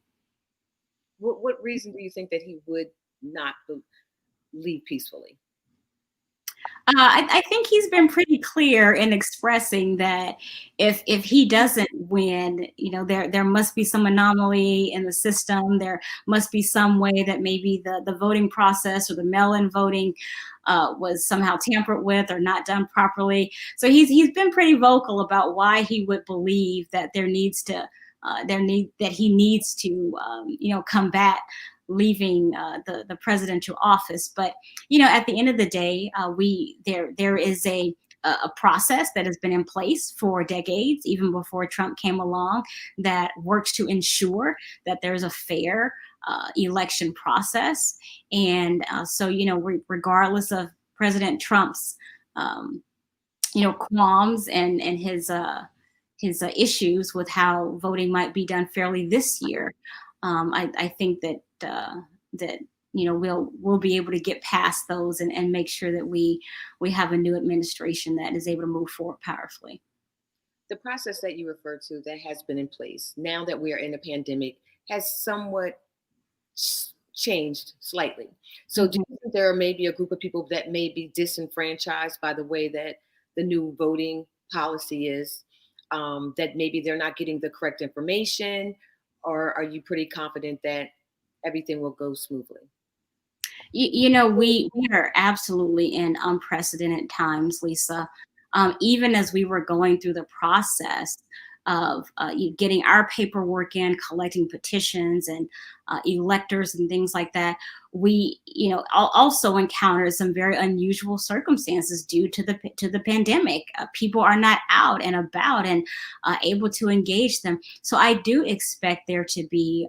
What reason do you think that he would not leave peacefully? I think he's been pretty clear in expressing that if he doesn't win, there must be some anomaly in the system. There must be some way that maybe the voting process or the mail-in voting was somehow tampered with or not done properly. So he's been pretty vocal about why he would believe that he needs to combat leaving the presidential office. But at the end of the day, there is a process that has been in place for decades, even before Trump came along, that works to ensure that there's a fair election process. And so regardless of President Trump's qualms and his issues with how voting might be done fairly this year, I think that we'll be able to get past those and make sure that we have a new administration that is able to move forward powerfully. The process that you referred to that has been in place now that we are in a pandemic has somewhat changed slightly. So do you think there may be a group of people that may be disenfranchised by the way that the new voting policy is, that maybe they're not getting the correct information, or are you pretty confident that everything will go smoothly? We are absolutely in unprecedented times, Lisa. Even as we were going through the process of getting our paperwork in, collecting petitions and electors and things like that, we also encountered some very unusual circumstances due to the pandemic. People are not out and about and able to engage them. So I do expect there to be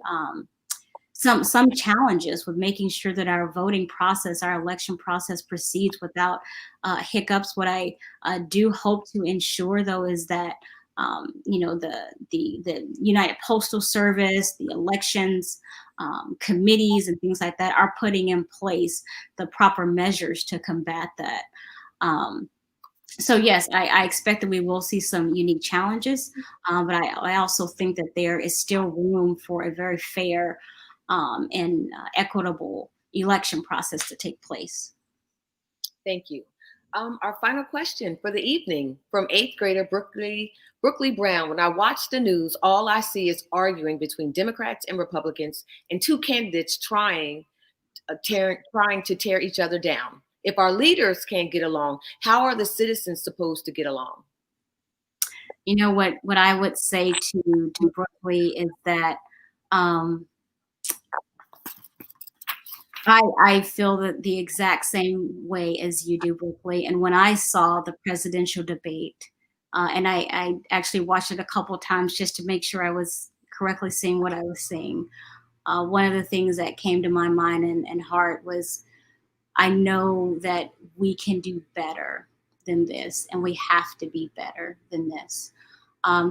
some challenges with making sure that our voting process, our election process, proceeds without hiccups. What I do hope to ensure, though, is that the United Postal Service, the elections committees and things like that are putting in place the proper measures to combat that. So yes, I expect that we will see some unique challenges, but I also think that there is still room for a very fair and equitable election process to take place. Thank you. Our final question for the evening from 8th grader Brooklyn Brown. When I watch the news, all I see is arguing between Democrats and Republicans and two candidates trying to tear each other down. If our leaders can't get along, how are the citizens supposed to get along? What I would say to Brooklyn is that I feel that the exact same way as you do, Brooklyn. And when I saw the presidential debate, and I actually watched it a couple of times just to make sure I was correctly seeing what I was seeing, one of the things that came to my mind and heart was, I know that we can do better than this, and we have to be better than this.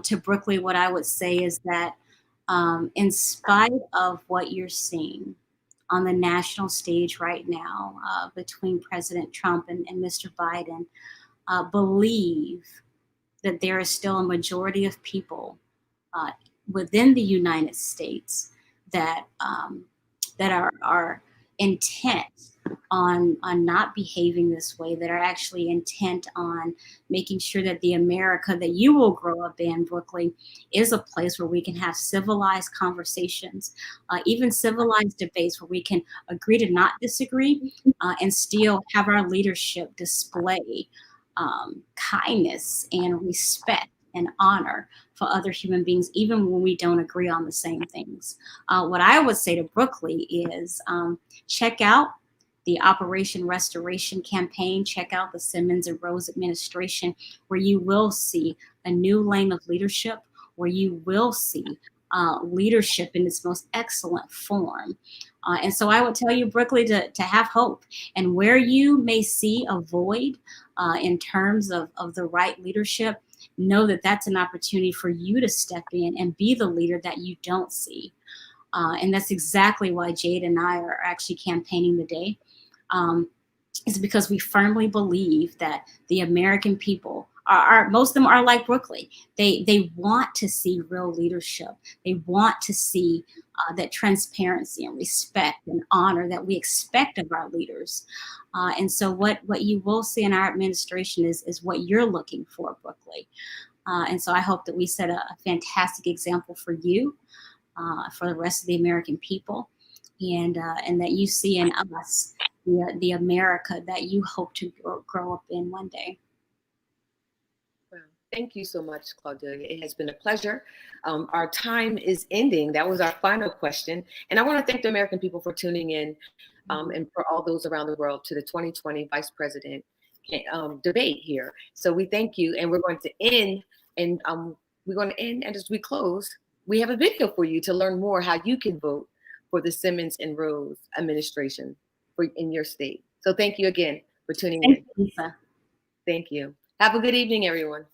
To Brooklyn, what I would say is that in spite of what you're seeing on the national stage right now between President Trump and Mr. Biden, believe that there is still a majority of people within the United States that are intent on not behaving this way, that are actually intent on making sure that the America that you will grow up in, Brooklyn, is a place where we can have civilized conversations, even civilized debates where we can agree to not disagree, and still have our leadership display kindness and respect and honor for other human beings, even when we don't agree on the same things. What I would say to Brooklyn is check out the Operation Restoration campaign, check out the Simmons and Rose administration, where you will see a new lane of leadership, where you will see leadership in its most excellent form. And so I would tell you, Brooklyn, to have hope. And where you may see a void in terms of the right leadership, know that that's an opportunity for you to step in and be the leader that you don't see. And that's exactly why Jade and I are actually campaigning today. Is because we firmly believe that the American people are most of them are like Brooklyn. They want to see real leadership. They want to see that transparency and respect and honor that we expect of our leaders. And so what you will see in our administration is what you're looking for, Brooklyn. And so I hope that we set a fantastic example for you, for the rest of the American people, and that you see in us the America that you hope to grow up in one day. Well, thank you so much, Claudelia. It has been a pleasure. Our time is ending. That was our final question. And I want to thank the American people for tuning in, and for all those around the world, to the 2020 Vice President debate here. So we thank you, and we're going to end, and as we close, we have a video for you to learn more how you can vote for the Simmons and Rose administration in your state. So thank you again for tuning in. Thank you, Lisa. Thank you. Have a good evening, everyone.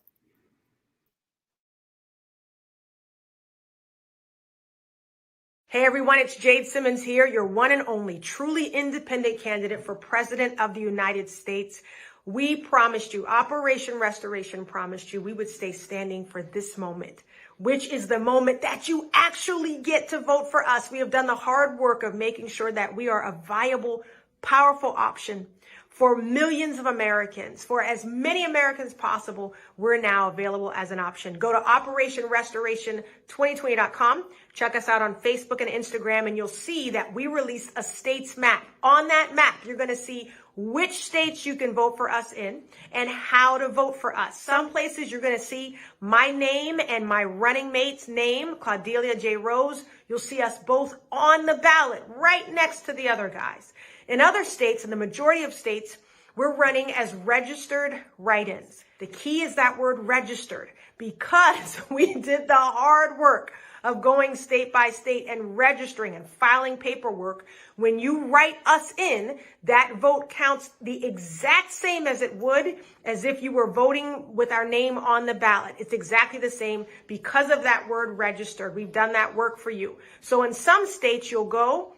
Hey everyone, it's Jade Simmons here, your one and only truly independent candidate for President of the United States. We promised you, Operation Restoration promised you, we would stay standing for this moment, which is the moment that you actually get to vote for us. We have done the hard work of making sure that we are a viable, powerful option for millions of Americans. For as many Americans as possible, we're now available as an option. Go to OperationRestoration2020.com. Check us out on Facebook and Instagram, and you'll see that we released a states map. On that map, you're going to see which states you can vote for us in and how to vote for us. Some places you're going to see my name and my running mate's name, Claudelia J. Rose. You'll see us both on the ballot right next to the other guys. In other states, in the majority of states, we're running as registered write-ins. The key is that word registered, because we did the hard work of going state by state and registering and filing paperwork. When you write us in, that vote counts the exact same as it would as if you were voting with our name on the ballot. It's exactly the same because of that word registered. We've done that work for you. So in some states you'll go,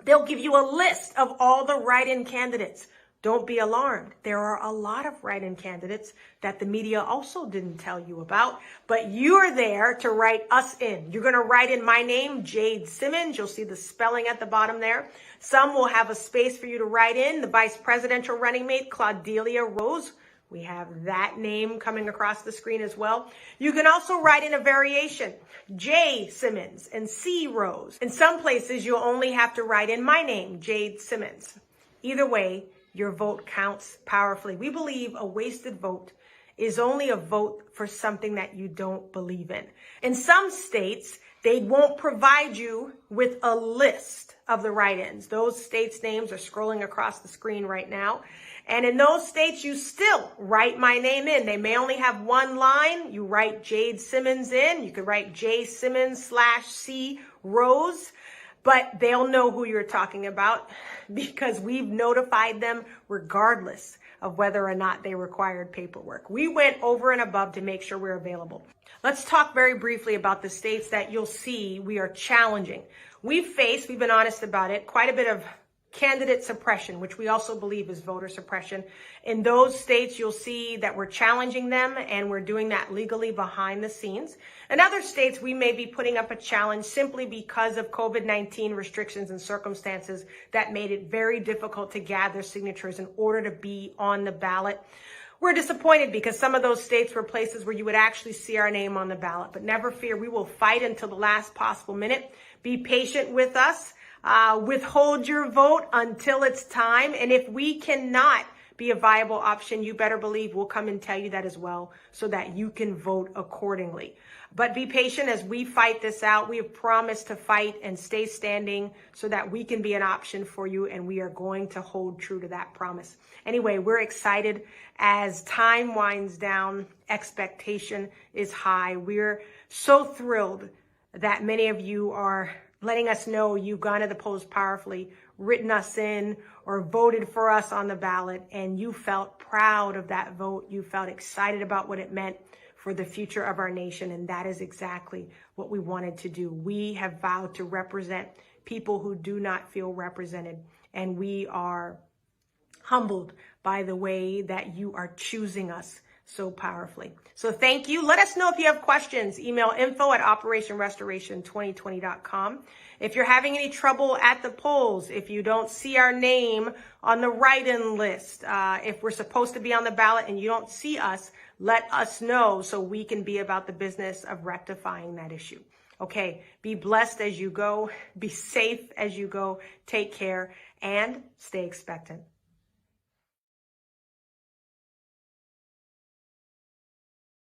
they'll give you a list of all the write-in candidates. Don't be alarmed. There are a lot of write-in candidates that the media also didn't tell you about, but you're there to write us in. You're going to write in my name, Jade Simmons. You'll see the spelling at the bottom there. Some will have a space for you to write in the vice presidential running mate, Claudelia Rose. We have that name coming across the screen as well. You can also write in a variation, J. Simmons and C. Rose. In some places, you'll only have to write in my name, Jade Simmons. Either way, your vote counts powerfully. We believe a wasted vote is only a vote for something that you don't believe in. In some states, they won't provide you with a list of the write-ins. Those states' names are scrolling across the screen right now. And in those states, you still write my name in. They may only have one line. You write Jade Simmons in. You could write J. Simmons/C. Rose. But they'll know who you're talking about because we've notified them regardless of whether or not they required paperwork. We went over and above to make sure we're available. Let's talk very briefly about the states that you'll see we are challenging. We've been honest about it, quite a bit of candidate suppression, which we also believe is voter suppression. In those states, you'll see that we're challenging them, and we're doing that legally behind the scenes. In other states, we may be putting up a challenge simply because of COVID-19 restrictions and circumstances that made it very difficult to gather signatures in order to be on the ballot. We're disappointed because some of those states were places where you would actually see our name on the ballot. But never fear, we will fight until the last possible minute. Be patient with us. Withhold your vote until it's time. And if we cannot be a viable option, you better believe we'll come and tell you that as well so that you can vote accordingly. But be patient as we fight this out. We have promised to fight and stay standing so that we can be an option for you, and we are going to hold true to that promise. Anyway, we're excited as time winds down. Expectation is high. We're so thrilled that many of you are letting us know you've gone to the polls powerfully, written us in, or voted for us on the ballot, and you felt proud of that vote. You felt excited about what it meant for the future of our nation, and that is exactly what we wanted to do. We have vowed to represent people who do not feel represented, and we are humbled by the way that you are choosing us so powerfully. So thank you. Let us know if you have questions. Email info@operationrestoration2020.com. If you're having any trouble at the polls, if you don't see our name on the write-in list, if we're supposed to be on the ballot and you don't see us, let us know so we can be about the business of rectifying that issue. Okay, be blessed as you go, be safe as you go, take care, and stay expectant.